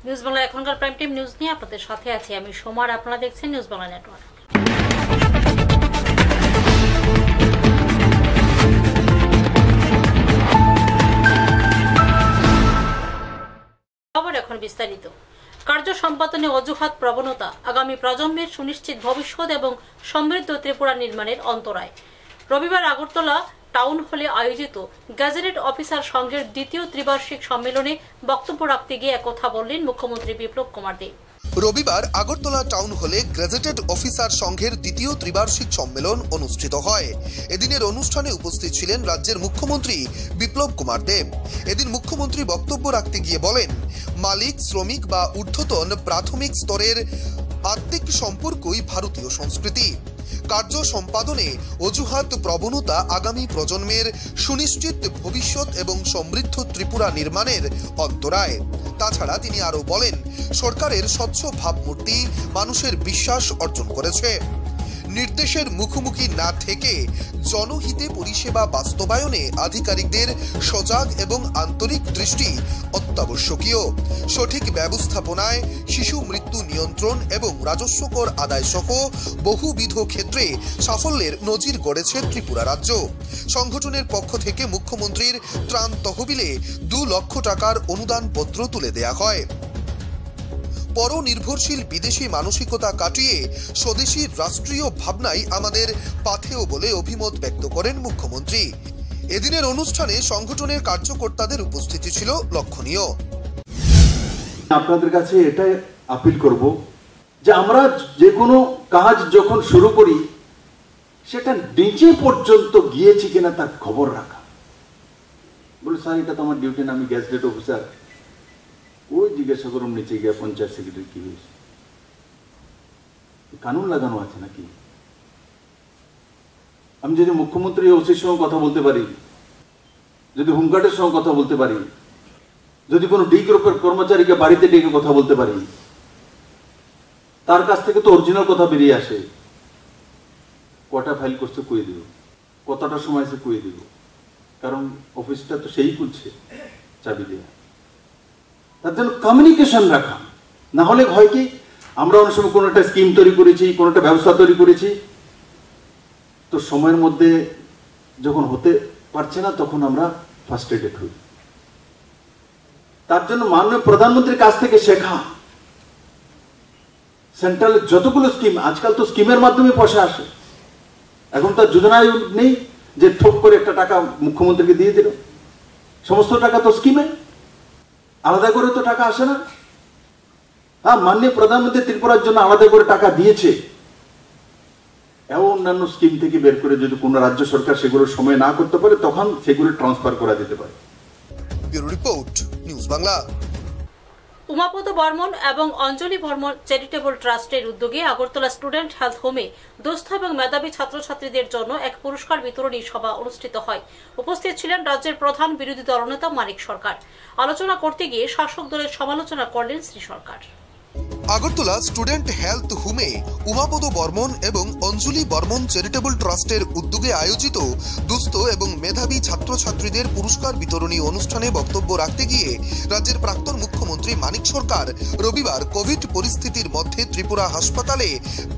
News Bangla এখনকার prime time news নিয়ে আপনাদের সাথে আছি আমি সোমার। আপনারা দেখছেন নিউজ বাংলা নেটওয়ার্ক। খবর এখন বিস্তারিত। কার্য সম্পাদনে অজুহাত প্রবণতা আগামী প্রজন্মের সুনিশ্চিত ভবিষ্যৎ এবং সমৃদ্ধ ত্রিপুরা নির্মাণের অন্তরায়। রবিবার আগরতলা টাউন হলে আয়োজিত গ্যাজেটেড অফিসার সংঘের দ্বিতীয় ত্রিবার্ষিক সম্মেলনে বক্তব্য রাখতে গিয়ে একথা বললেন মুখ্যমন্ত্রী বিপ্লব কুমার দেব। রবিবার আগরতলা টাউন হলে গ্যাজেটেড অফিসার সংঘের দ্বিতীয় ত্রিবার্ষিক সম্মেলন অনুষ্ঠিত হয়। এদিনের অনুষ্ঠানে উপস্থিত ছিলেন রাজ্যের মুখ্যমন্ত্রী বিপ্লব কুমার দেব। এদিন মুখ্যমন্ত্রী বক্তব্য রাখতে গিয়ে বলেন, মালিক, শ্রমিক বা ঊর্ধ্বতন প্রাথমিক স্তরের আত্মিক সম্পর্কই ভারতীয় সংস্কৃতি। কার্য সম্পাদনে অজুহাত প্রবণতা আগামী প্রজন্মের সুনিশ্চিত ভবিষ্যৎ এবং সমৃদ্ধ ত্রিপুরা নির্মাণের অন্তরায়। তাছাড়া তিনি আরও বলেন, সরকারের স্বচ্ছ ভাবমূর্তি মানুষের বিশ্বাস অর্জন করেছে। নির্দেশের মুখোমুখি না থেকে জনহিতে পরিষেবা বাস্তবায়নে আধিকারিকদের সজাগ এবং আন্তরিক দৃষ্টি অত্যাবশ্যকীয়। সঠিক ব্যবস্থাপনায় শিশু মৃত্যু নিয়ন্ত্রণ এবং রাজস্ব কর আদায় সহ বহুবিধ ক্ষেত্রে সাফল্যের নজির গড়েছে ত্রিপুরা রাজ্য। সংগঠনের পক্ষ থেকে মুখ্যমন্ত্রীর ত্রাণ তহবিলে 2 লক্ষ টাকার অনুদান পত্র তুলে দেয়া হয়। পরনির্ভরশীল বিদেশি মানসিকতা কাটিয়ে স্বদেশী রাষ্ট্রীয় ভাবনাই আমাদের পাথেয় বলে অভিমত ব্যক্ত করেন মুখ্যমন্ত্রী। এদিনের অনুষ্ঠানে সংগঠনের কার্যকর্তাদের উপস্থিতি ছিল লক্ষণীয়। আপনাদের কাছে এটাই আপিল করব যে আমরা যে কোনো কাজ যখন শুরু করি সেটা নিচে পর্যন্ত গিয়েছে কিনা তার খবর রাখা। বলে স্যার এটা তো আমার ডিউটি না, আমি গ্যাজেটেড অফিসার। ওই জিজ্ঞাসা করুন নিচে গিয়ে পঞ্চায়েত সেক্রেটারি কি হয়েছে, কানুন লাগানো আছে নাকি? আমি যদি মুখ্যমন্ত্রী ওসির সঙ্গে কথা বলতে পারি, যদি হোমগার্ডের সঙ্গে কথা বলতে পারি, যদি কোনো ডি গ্রুপের কর্মচারীকে বাড়িতে ডেকে কথা বলতে পারি, তার কাছ থেকে তো অরিজিনাল কথা বেরিয়ে আসে। কটা ফাইল করছে কুয়ে দিব, কতটা সময় সে কুয়ে দিব, কারণ অফিসটা তো সেই খুলছে চাবি দেওয়া। তার জন্য কমিউনিকেশন রাখা, না হলে হয় কি আমরা অনেক সময় কোনো একটা স্কিম তৈরি করেছি, কোনো একটা ব্যবস্থা তৈরি করেছি, তো সময়ের মধ্যে যখন হতে পারছে না তখন আমরা ফ্রাস্ট্রেটেড হই। তার জন্য মাননীয় প্রধানমন্ত্রীর কাছ থেকে শেখা, সেন্ট্রালের যতগুলো স্কিম, আজকাল তো স্কিমের মাধ্যমে পয়সা আসে, এখন তো যোজনায় নেই যে ঠোক করে একটা টাকা মুখ্যমন্ত্রীকে দিয়ে দিল। সমস্ত টাকা তো স্কিমে, আলাদা করে তো টাকা আসে না। হ্যাঁ, মাননীয় প্রধানমন্ত্রী ত্রিপুরার জন্য আলাদা করে টাকা দিয়েছে, এবং অন্যান্য স্কিম থেকে বের করে যদি কোনো রাজ্য সরকার সেগুলো সময় না করতে পারে তখন সেগুলো ট্রান্সফার করা যেতে পারে। Bureau report, news Bangla. Umapada Barman এবং অঞ্জলি বর্মন চ্যারিটেবল ট্রাস্টের উদ্যোগে আগরতলা স্টুডেন্ট হেলথ হোমে দুস্থ এবং মেধাবী ছাত্রছাত্রীদের জন্য এক পুরস্কার বিতরণী সভা অনুষ্ঠিত হয়। উপস্থিত ছিলেন রাজ্যের প্রধান বিরোধী দলনেতা মানিক সরকার। আলোচনা করতে গিয়ে শাসক দলের সমালোচনা করলেন শ্রী সরকার। আগরতলা স্টুডেন্ট হেলথ হোমে উমাপদ বর্মন এবং অঞ্জলি বর্মন চ্যারিটেবল ট্রাস্টের উদ্যোগে আয়োজিত দুস্থ এবং মেধাবী ছাত্রছাত্রীদের পুরস্কার বিতরণী অনুষ্ঠানে বক্তব্য রাখতে গিয়ে রাজ্যের প্রাক্তন মুখ্যমন্ত্রী মানিক সরকার রবিবার কোভিড পরিস্থিতির মধ্যে ত্রিপুরা হাসপাতালে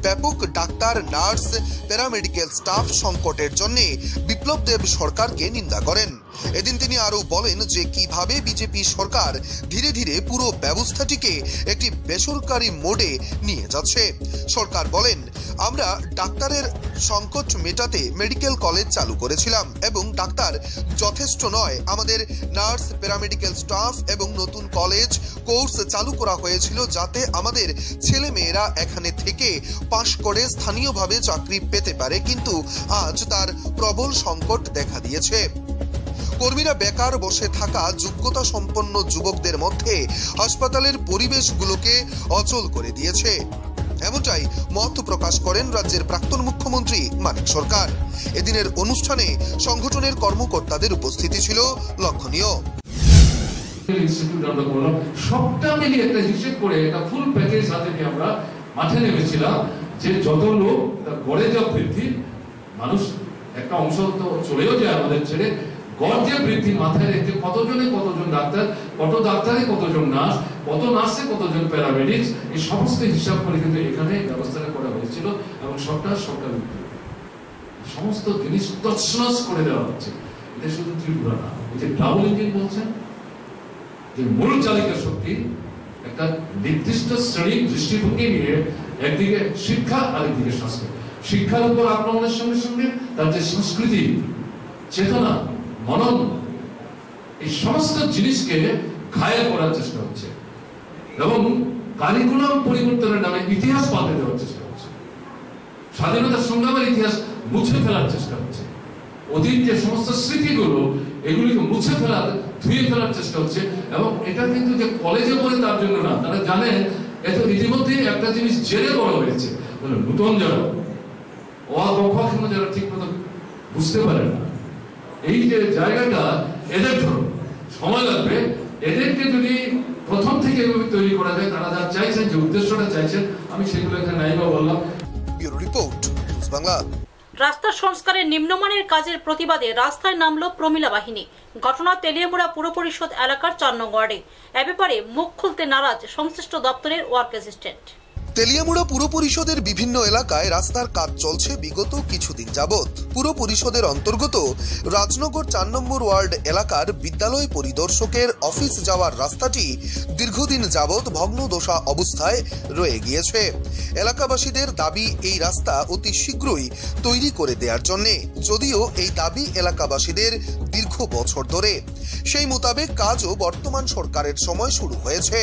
ব্যাপক ডাক্তার, নার্স, প্যারামেডিক্যাল স্টাফ সংকটের জন্য বিপ্লব দেব সরকারকে নিন্দা করেন। এদিন তিনি আরও বলেন যে কিভাবে বিজেপি সরকার ধীরে ধীরে পুরো ব্যবস্থাটিকে একটি বেসরকারি মোডে নিয়ে যাচ্ছে। সরকার বলেন, আমরা ডাক্তারের সংকট মেটাতে মেডিকেল কলেজ চালু করেছিলাম এবং ডাক্তার যথেষ্ট নয়, আমাদের নার্স, প্যারামেডিক্যাল স্টাফ এবং নতুন কলেজ কোর্স চালু করা হয়েছিল যাতে আমাদের ছেলে মেয়েরা এখানে থেকে পাশ করে স্থানীয়ভাবে চাকরি পেতে পারে, কিন্তু আজ তার প্রবল সংকট দেখা দিয়েছে। কর্মীরা বেকার বসে থাকা যোগ্যতা সম্পন্ন যুবকদের মধ্যে হাসপাতালের পরিবেশগুলোকে অচল করে দিয়েছে। এমনটাই মত প্রকাশ করেন রাজ্যের প্রাক্তন মুখ্যমন্ত্রী মানিক সরকার। এদিনের অনুষ্ঠানে সংগঠনের কর্মকর্তাদের উপস্থিতি ছিল লক্ষণীয়। সবটা মিলিয়ে একটা হিসেব করে একটা ফুল প্যাকেজ হাতে নিয়ে আমরা মাঠে নেমেছিলাম যে যত লোক গড়ে যা বৃদ্ধি, মানুষ একটা অংশ তো চলেও যায় আমাদের ছেড়ে, গড় যে বৃদ্ধি মাথায় রেখে কতজন ডাক্তার, কত ডাক্তারে কতজন নার্স, কত নার্সে কতজন প্যারামেডিক্স, এই সমস্ত হিসাব করে কিন্তু এখানে ব্যবস্থাটা করা হয়েছিল এবং সরকার সমস্ত জিনিস তছনছ করে দেওয়া হচ্ছে। এটা শুধু ত্রিপুরা না, এই যে ডাবল ইঞ্জিন বলছেন, যে মূল চালিকা শক্তি একটা নির্দিষ্ট শ্রেণীর দৃষ্টিভঙ্গি নিয়ে একদিকে শিক্ষা আরেকদিকে স্বাস্থ্য। শিক্ষার উপর আক্রমণের সঙ্গে সঙ্গে তার যে সংস্কৃতি, চেতনা, মনন, এই সমস্ত জিনিসকে ঘায়েল করার চেষ্টা হচ্ছে এবং কারিকুলাম পরিবর্তনের নামে ইতিহাস পাল্টে দেওয়ার চেষ্টা হচ্ছে, স্বাধীনতা সংগ্রামের ইতিহাস মুছে ফেলার চেষ্টা হচ্ছে, অতীত যে সমস্ত স্মৃতিগুলো এগুলিকে মুছে ফেলার, ধুয়ে ফেলার চেষ্টা হচ্ছে। এবং এটা কিন্তু যে কলেজে পড়ে তার জন্য না, তারা জানে এত ইতিমধ্যেই একটা জিনিস জেনে বড় হয়েছে, নতুন যারা অকখনো যারা ঠিক মতো বুঝতে পারে না, এই যে জায়গাটা এদের ধরো সময় লাগবে, এদেরকে যদি প্রথম থেকে এভাবে তৈরি করা যায়, তারা যা চাইছেন, যে উদ্দেশ্যটা চাইছেন, আমি সেগুলো এখানে নাইবা বললাম। Bureau report, news Bangla. রাস্তা সংস্কারের নিম্নমানের কাজের প্রতিবাদে রাস্তায় নামল প্রমিলা বাহিনী। ঘটনা তেলিয়ামুড়া পুর পরিষদ এলাকার ৪ নং ওয়ার্ডে। এ ব্যাপারে মুখ খুলতে নারাজ সংশ্লিষ্ট দপ্তরের ওয়ার্ক অ্যাসিস্ট্যান্ট। তেলিয়ামুড়া পুর পরিষদের বিভিন্ন এলাকায় রাস্তার কাজ চলছে বিগত কিছুদিন যাবৎ। পুর পরিষদের অন্তর্গত রাজনগর ৪ নম্বর ওয়ার্ড এলাকার বিদ্যালয় পরিদর্শকের অফিস যাওয়ার রাস্তাটি দীর্ঘদিন যাবৎ ভগ্নদশা অবস্থায় রয়ে গিয়েছে। এলাকাবাসীদের দাবি এই রাস্তা অতি শীঘ্রই তৈরি করে দেওয়ার জন্য, যদিও এই দাবি এলাকাবাসীদের দীর্ঘ বছর ধরে। সেই মোতাবেক কাজও বর্তমান সরকারের সময় শুরু হয়েছে।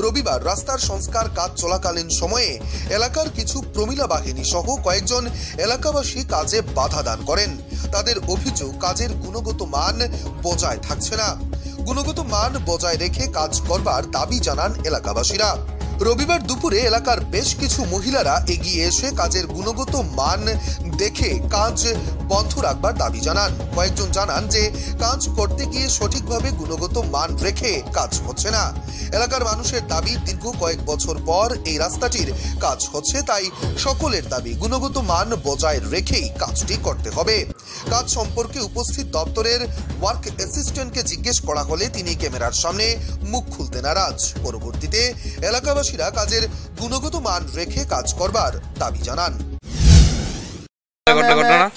রবিবার রাস্তার সংস্কার কাজ চলাকালীন সময়ে এলাকার কিছু প্রমিলা বাহিনী সহ কয়েকজন এলাকাবাসী কাজে বাধা দান করেন। তাদের অভিযোগ, কাজের গুণগত মান বজায় থাকছে না। গুণগত মান বজায় রেখে কাজ করবার দাবি জানান এলাকাবাসীরা। রবিবার দুপুরে এলাকার বেশ কিছু মহিলারা এগিয়ে এসে কাজের গুণগত মান দেখে কাজ বন্ধ রাখবার দাবি জানান। কয়েকজন জানান যে কাজ করতে গিয়ে সঠিকভাবে গুণগত মান রেখে কাজ হচ্ছে না। এলাকার মানুষের দাবি, দীর্ঘ কয়েক বছর পর এই রাস্তাটির কাজ হচ্ছে, তাই সকলের দাবি গুণগত মান বজায় রেখেই কাজটি করতে হবে। কাজ সম্পর্কে উপস্থিত দপ্তরের ওয়ার্ক অ্যাসিস্ট্যান্টকে জিজ্ঞেস করা হলে তিনি ক্যামেরার সামনে মুখ খুলতে নারাজ। পরবর্তীতে এলাকাবাসীরা কাজের গুণগত মান রেখে কাজ করবার দাবি জানান।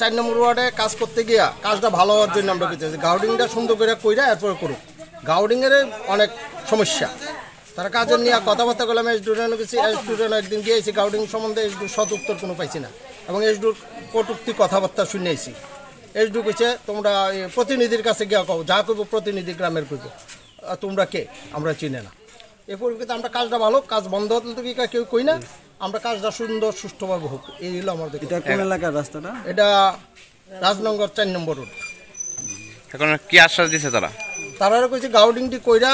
৪ নম্বর ওয়ার্ডে কাজ করতে গিয়া কাজটা ভালো হওয়ার জন্য আমরা করতেছি, গাউডিংটা সুন্দর করে কইরা এরপরে করুক। গাউডিংয়ের অনেক সমস্যা, তারা কাজের নিয়ে কথাবার্তা করলাম। স্টুডেন্ট গেছি, স্টুডেন্ট একদিন গিয়েছি, গাউডিং সম্বন্ধে সৎ উত্তর কোনো পাইছি না এবং এসডুর কটুক্তি কথাবার্তা শুনেছি। এসডু কইছে তোমরা প্রতিনিধির কাছে গিয়া কও, যা করবো প্রতিনিধি গ্রামের করবো, তোমরা কে আমরা চিনে না। এ পরিপ্রেক্ষিতে আমরা কাজটা ভালো, কাজ বন্ধ হতে কি কেউ কই না, আমরা কাজটা সুন্দর সুষ্ঠুভাবে হোক, এই হলো আমাদের। এটা কোন এলাকার রাস্তাটা? এটা রাজনগর ৪ নম্বর রোড। এখন কি আশ্বাস দিছে তারা? তারা কইছে গাউডিংটি কইরা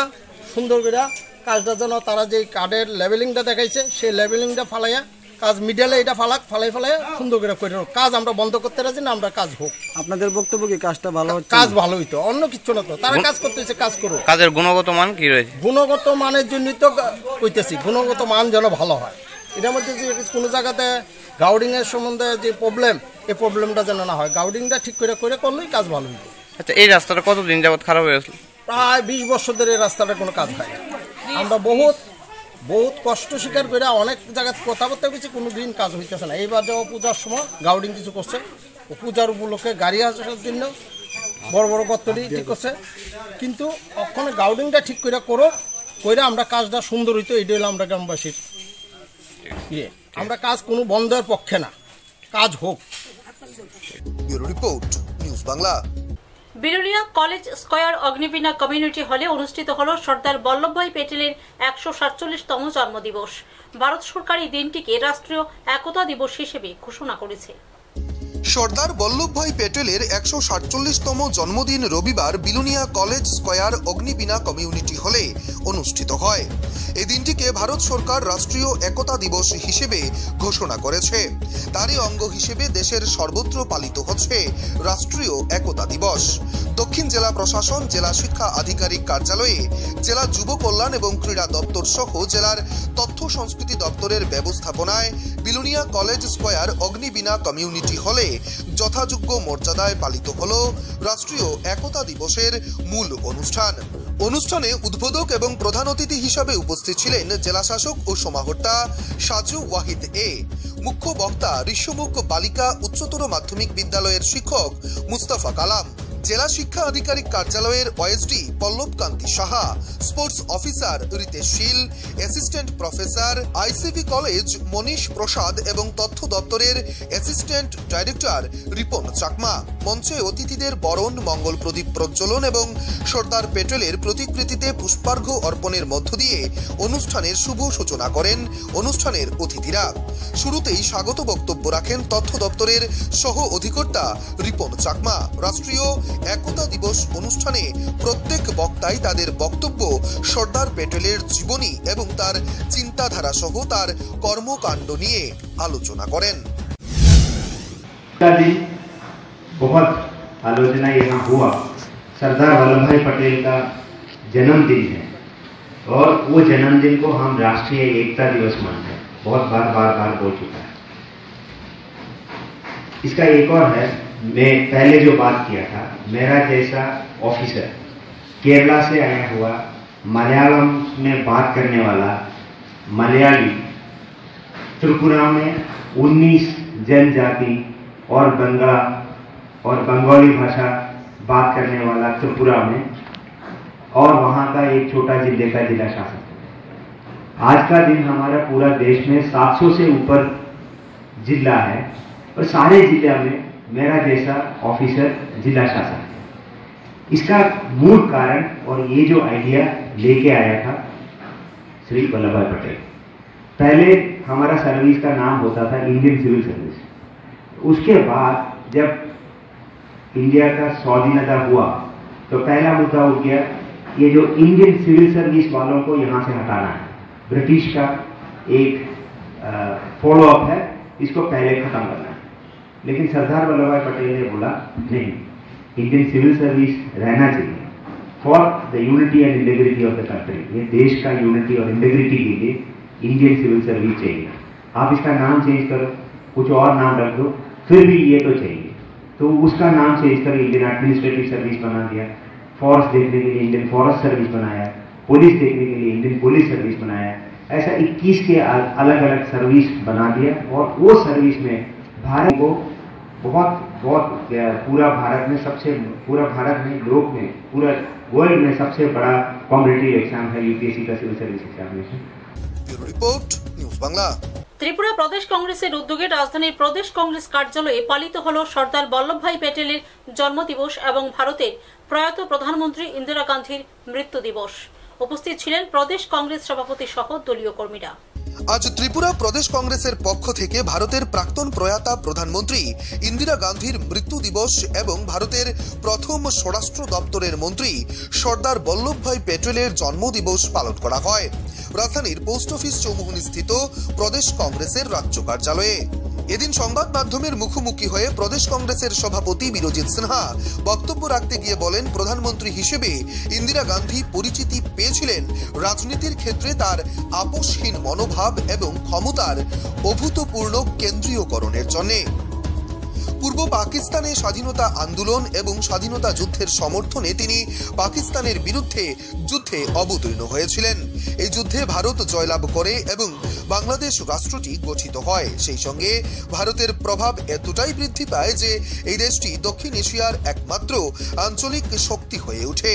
সুন্দর কইরা কাজটা যেন তারা যে কার্ডের লেভেলিংটা দেখাইছে সেই লেভেলিংটা ফালাইয়া কাজ মিডলে এটা ফালাই সুন্দর করে করে কাজ আমরা বন্ধ করতে রাজি না, আমরা কাজ হোক। আপনাদের বক্তব্য কি কাজটা ভালো হচ্ছে? কাজ ভালো হইতো, অন্য কিছু না তো। তারা কাজ করতেছে, কাজ করো। কাজের গুণগত মান কি রয়েছে? গুণগত মানের জন্যই তো কইতেছি, গুণগত মান যেন ভালো হয়। এটার মধ্যে যে কোনো জায়গাতে গাউডিংয়ের সম্বন্ধে যে প্রবলেম, এই প্রবলেমটা যেন না হয়। গাউডিংটা ঠিক করে করলেই কাজ ভালো হইতো। আচ্ছা, এই রাস্তাটা কতদিন যাবত খারাপ হয়েছিল? প্রায় 20 বছর ধরে এই রাস্তাটা কোনো কাজ হয় না। আমরা বহুত কষ্ট স্বীকার করে অনেক জায়গায় কথাবার্তা হয়েছে, কোনো দিন কাজ হইতেছে না। এইবার যাওয়া পূজার সময় গাউডিং কিছু করছে, পূজার উপলক্ষে গাড়ি আসার জন্য বড় বড় গর্তটি ঠিক করছে, কিন্তু ওখানে গাউডিংটা ঠিক করে আমরা কাজটা সুন্দর হইতো। এইটা হলো আমরা গ্রামবাসীর আমরা কাজ কোনো বন্ধের পক্ষে না, কাজ হোক। Bureau report, news Bangla. Belonia college square Agnibina community হলে অনুষ্ঠিত হল সর্দার বল্লভভাই প্যাটেলের ১৪৭তম জন্মদিবস। ভারত সরকার এই দিনটিকে রাষ্ট্রীয় একতা দিবস হিসেবে ঘোষণা করেছে। সর্দার বল্লভভাই প্যাটেলের ১৪৭তম জন্মদিন রবিবার Belonia college square Agnibina community হলে অনুষ্ঠিত হয়। এই দিনটিকে ভারত সরকার রাষ্ট্রীয় একতা দিবস হিসেবে ঘোষণা করেছে। তারই অঙ্গ হিসেবে দেশের সর্বত্র পালিত হচ্ছে রাষ্ট্রীয় একতা দিবস। দক্ষিণ জেলা প্রশাসন, জেলা শিক্ষা আধিকারিক কার্যালয়ে, জেলা যুব কল্যাণ এবং ক্রীড়া দপ্তর সহ জেলার তথ্য সংস্কৃতি দপ্তরের ব্যবস্থাপনায় Belonia college square Agnibina community হলে যথাযোগ্য মর্যাদায় পালিত হল রাষ্ট্রীয় একতা দিবসের মূল অনুষ্ঠান। অনুষ্ঠানে উদ্বোধক এবং প্রধান অতিথি হিসাবে উপস্থিত ছিলেন জেলাশাসক ও সমাহর্তা সাজু ওয়াহিদ এ। মুখ্য বক্তা ঋষ্যমুখ বালিকা উচ্চতর মাধ্যমিক বিদ্যালয়ের শিক্ষক মুস্তাফা কালাম, জেলা শিক্ষা আধিকারিক কার্যালয়ের ওএসডি পল্লব কান্তি সাহা, স্পোর্টস অফিসার রিতেশ শীল, অ্যাসিস্ট্যান্ট প্রফেসর আইসিভি কলেজ মনীষ প্রসাদ এবং তথ্য দপ্তরের অ্যাসিস্ট্যান্ট ডাইরেক্টর রিপন চাকমা। মঞ্চে অতিথিদের বরণ, মঙ্গল প্রদীপ প্রজ্বলন এবং সর্দার প্যাটেলের প্রতিকৃতিতে পুষ্পার্ঘ্য অর্পণের মধ্য দিয়ে অনুষ্ঠানের শুভ সূচনা করেন অনুষ্ঠানের অতিথিরা। শুরুতেই স্বাগত বক্তব্য রাখেন তথ্য দপ্তরের সহ অধিকর্তা রিপন চাকমা। রাষ্ট্রীয় একতা দিবস অনুষ্ঠানে প্রত্যেক বক্তাই তাদের বক্তব্য সর্দার প্যাটেলের জীবনী এবং তার চিন্তাধারা সহ তার কর্মকাণ্ড নিয়ে আলোচনা করেন। बहुत आलोचना यहाँ हुआ। सरदार वल्लभ भाई पटेल का जन्मदिन है और वो जन्मदिन को हम राष्ट्रीय एकता दिवस मानते हैं। बहुत बार बोल चुका है। इसका एक और है, मैं पहले जो बात किया था, मेरा जैसा ऑफिसर केरला से आया हुआ मलयालम में बात करने वाला मलयाली, त्रिपुरा में 19 जनजाति और बंगाली भाषा बात करने वाला त्रिपुरा में, और वहां का एक छोटा जिले का जिला शासक। आज का दिन हमारा पूरा देश में 700 से ऊपर जिला है और सारे जिले में मेरा जैसा ऑफिसर जिला शासक है। इसका मूल कारण और ये जो आइडिया लेके आया था श्री वल्लभ भाई पटेल। पहले हमारा सर्विस का नाम होता था इंडियन सिविल सर्विस। उसके बाद जब इंडिया का स्वाधीनता हुआ तो पहला मुद्दा उठ गया, ये जो इंडियन सिविल सर्विस वालों को यहाँ से हटाना है। ब्रिटिश का एक फॉलो अप है, इसको पहले खत्म करना है। लेकिन सरदार वल्लभ भाई पटेल ने बोला नहीं, इंडियन सिविल सर्विस रहना चाहिए for the unity and integrity of the country. ये देश का यूनिटी और इंटीग्रिटी के लिए इंडियन सिविल सर्विस चाहिए। आप इसका नाम चेंज करो, कुछ और नाम रख दो, फिर भी ये तो चाहिए। तो उसका नाम चेंज कर इंडियन एडमिनिस्ट्रेटिव सर्विस बना दिया, फॉरेस्ट देखने के लिए इंडियन फॉरेस्ट सर्विस बनाया, पुलिस देखने के लिए इंडियन पुलिस सर्विस बनाया। ऐसा 21 के अलग अलग सर्विस बना दिया और वो सर्विस में भारत को बहुत पूरा भारत में लोक में पूरा वर्ल्ड में सबसे बड़ा कॉम्पिटिटिव एग्जाम है यूपीएससी का civil service examination. Bureau report, news Bangla. Tripura প্রদেশ কংগ্রেসের উদ্যোগে রাজধানীর প্রদেশ কংগ্রেস কার্যালয়ে পালিত হল সর্দার বল্লভভাই প্যাটেলের জন্মদিবস এবং ভারতের প্রয়াত প্রধানমন্ত্রী ইন্দিরা গান্ধীর মৃত্যু দিবস। উপস্থিত ছিলেন প্রদেশ কংগ্রেস সভাপতি সহ দলীয় কর্মীরা। আজ ত্রিপুরা প্রদেশ কংগ্রেসের পক্ষ থেকে ভারতের প্রাক্তন প্রয়াতা প্রধানমন্ত্রী ইন্দিরা গান্ধীর মৃত্যু দিবস এবং ভারতের প্রথম স্বরাষ্ট্র দপ্তরের মন্ত্রী সর্দার বল্লভভাই প্যাটেলের জন্মদিবস পালন করা হয় রাজধানীর পোস্ট অফিস চৌমুহনী স্থিত প্রদেশ কংগ্রেসের রাজ্য কার্যালয়ে। এদিন সংবাদ মাধ্যমের মুখোমুখি হয়ে প্রদেশ কংগ্রেসের সভাপতি বীরজিৎ সিনহা বক্তব্য রাখতে গিয়ে বলেন, প্রধানমন্ত্রী হিসেবে ইন্দিরা গান্ধী পরিচিতি পেয়েছিলেন রাজনীতির ক্ষেত্রে তার আপোষহীন মনোভাব এবং ক্ষমতার অভূতপূর্ণ কেন্দ্রীয়করণের জন্য। পূর্ব পাকিস্তানে স্বাধীনতা আন্দোলন এবং স্বাধীনতা যুদ্ধের সমর্থনে তিনি পাকিস্তানের বিরুদ্ধে যুদ্ধে অবতীর্ণ হয়েছিলেন। এই যুদ্ধে ভারত জয়লাভ করে এবং বাংলাদেশ রাষ্ট্রটি গঠিত হয়। সেই সঙ্গে ভারতের প্রভাব এতটাই বৃদ্ধি পায় যে এই দেশটি দক্ষিণ এশিয়ার একমাত্র আঞ্চলিক শক্তি হয়ে ওঠে।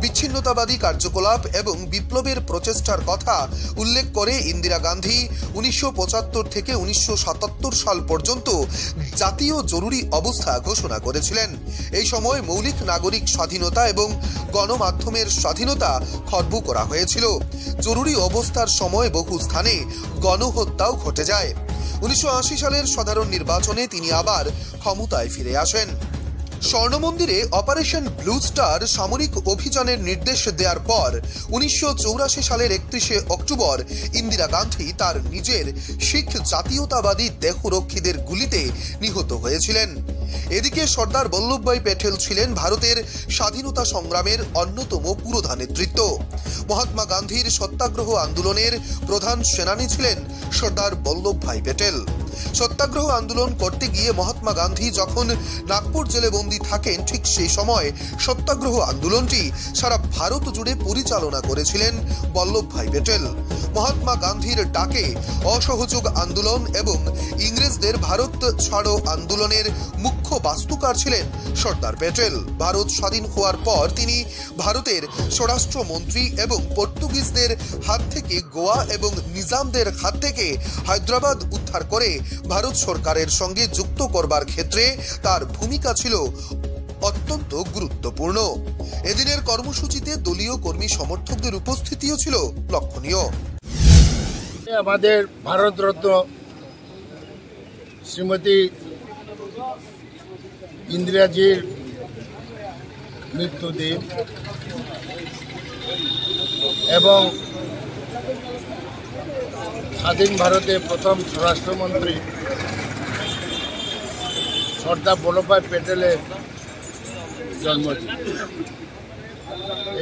বিচ্ছিন্নতাবাদী কার্যকলাপ এবং বিপ্লবের প্রচেষ্টার কথা উল্লেখ করে ইন্দিরা গান্ধী 1975 থেকে 1977 সাল পর্যন্ত জাতীয় জরুরি অবস্থা ঘোষণা করেছিলেন। এই সময় মৌলিক নাগরিক স্বাধীনতা এবং গণমাধ্যমের স্বাধীনতা খর্ব করা হয়েছিল। জরুরি অবস্থার সময় বহু স্থানে গণহত্যাও ঘটে যায়। 1980 সালের সাধারণ নির্বাচনে তিনি আবার ক্ষমতায় ফিরে আসেন। স্বর্ণমন্দিরে অপারেশন ব্লু স্টার সামরিক অভিযানের নির্দেশ দেওয়ার পর 1984 সালের 31শে অক্টোবর ইন্দিরা গান্ধী তার নিজের শিখ জাতীয়তাবাদী দেহরক্ষীদের গুলিতে নিহত হয়েছিলেন। এদিকে সর্দার বল্লভভাই প্যাটেল ছিলেন ভারতের স্বাধীনতা সংগ্রামের অন্যতম পুরোধা নেতৃত্ব। মহাত্মা গান্ধীর সত্যাগ্রহ আন্দোলনের প্রধান সেনানী ছিলেন সর্দার বল্লভভাই প্যাটেল। সত্যাগ্রহ আন্দোলন করতে গিয়ে মহাত্মা গান্ধী যখন নাগপুর জেলে বন্দী থাকেন, ঠিক সেই সময় সত্যাগ্রহ আন্দোলনটি সারা ভারত জুড়ে পরিচালনা করেছিলেন বল্লভভাই প্যাটেল। মহাত্মা গান্ধীর ডাকে অসহযোগ আন্দোলন এবং ইংরেজদের ভারত ছাড়ো আন্দোলনের মুখ্য বাস্তুকার ছিলেন সর্দার প্যাটেল। ভারত স্বাধীন হওয়ার পর তিনি ভারতের স্বরাষ্ট্রমন্ত্রী এবং পর্তুগিজদের হাত থেকে গোয়া এবং নিজামদের হাত থেকে হায়দ্রাবাদ উদ্ধার করে ভারত সরকারের সঙ্গে যুক্ত করবার ক্ষেত্রে তার ভূমিকা ছিল অত্যন্ত গুরুত্বপূর্ণ। এদিনের কর্মসূচিতে দলীয় কর্মী সমর্থকদের উপস্থিতিও ছিল লক্ষণীয়। আমাদের ভারতরত্ন শ্রীমতী ইন্দিরাজির মৃত্যুদিন এবং স্বাধীন ভারতের প্রথম স্বরাষ্ট্রমন্ত্রী সর্দার বল্লভভাই প্যাটেলের জন্মদিন।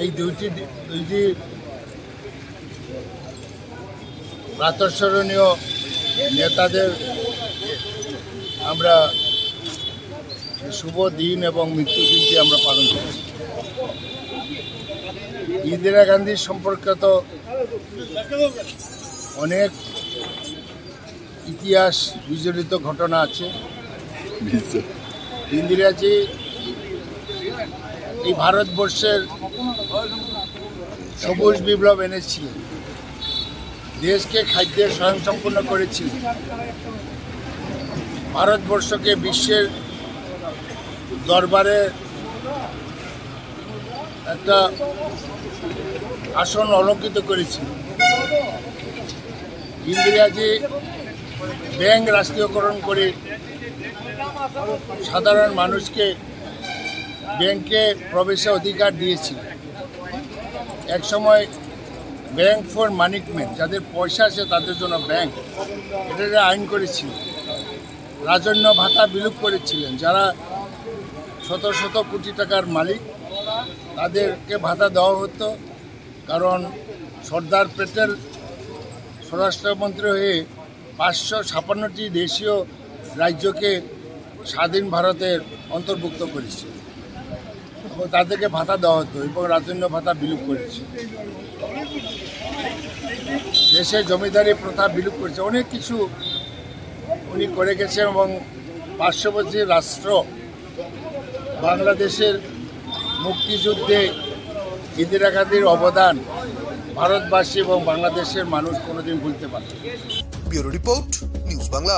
এই দুইটি প্রাতঃস্মরণীয় নেতাদের আমরা শুভ দিন এবং মৃত্যুদিনটি আমরা পালন করছি। ইন্দিরা গান্ধীর সম্পর্কিত অনেক ইতিহাস বিজড়িত ঘটনা আছে। ইন্দিরাজি এই ভারতবর্ষের সবুজ বিপ্লব এনেছিলেন, দেশকে খাদ্যে স্বয়ংসম্পূর্ণ করেছিলেন, ভারতবর্ষকে বিশ্বের দরবারে একটা আসন অলঙ্কিত করেছিল। ইন্দিরাজি ব্যাংক রাষ্ট্রীয়করণ করে সাধারণ মানুষকে ব্যাংকে প্রবেশের অধিকার দিয়েছিল। একসময় ব্যাংক ফর মানিকম্যান, যাদের পয়সা আছে তাদের জন্য ব্যাংক, এটা আইন করেছিল। রাজন্য ভাতা বিলুপ করেছিলেন, যারা শত শত কোটি টাকার মালিক তাদেরকে ভাতা দেওয়া হতো। কারণ সর্দার প্যাটেল স্বরাষ্ট্রমন্ত্রী হয়ে 556টি দেশীয় রাজ্যকে স্বাধীন ভারতের অন্তর্ভুক্ত করেছে এবং তাদেরকে ভাতা দেওয়া হতো এবং রাজন্য ভাতা বিলুপ করেছে। দেশে জমিদারি প্রথা বিলুপ করেছে, অনেক কিছু উনি করে গেছেন এবং পার্শ্ববর্তী রাষ্ট্র বাংলাদেশের মুক্তিযুদ্ধে ইন্দিরা গান্ধীর অবদান ভারতবাসী এবং বাংলাদেশের মানুষ কোনোদিন ভুলতে পারে। Bureau report, news Bangla.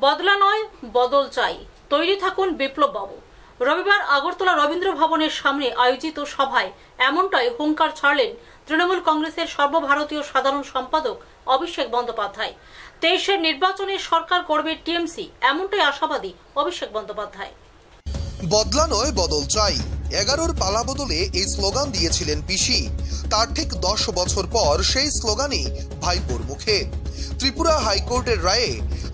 বদলা নয়, বদল চাই, তৈরি থাকুন বিপ্লব বাবু। রবিবার আগরতলা রবীন্দ্র ভবনের সামনে আয়োজিত সভায় এমনটাই হুঙ্কার ছাড়লেন তৃণমূল কংগ্রেসের সর্বভারতীয় সাধারণ সম্পাদক অভিষেক বন্দ্যোপাধ্যায়। 23-এর নির্বাচনে সরকার করবে টিএমসি, এমনটাই আশাবাদী অভিষেক বন্দ্যোপাধ্যায়। বদলা নয়, বদল চাই, 11-র পালা বদলে এই স্লোগান দিয়েছিলেন পিসি। তার ঠিক 10 বছর পর সেই স্লোগানই ভাইপোর মুখে। ত্রিপুরা হাইকোর্টের রায়ে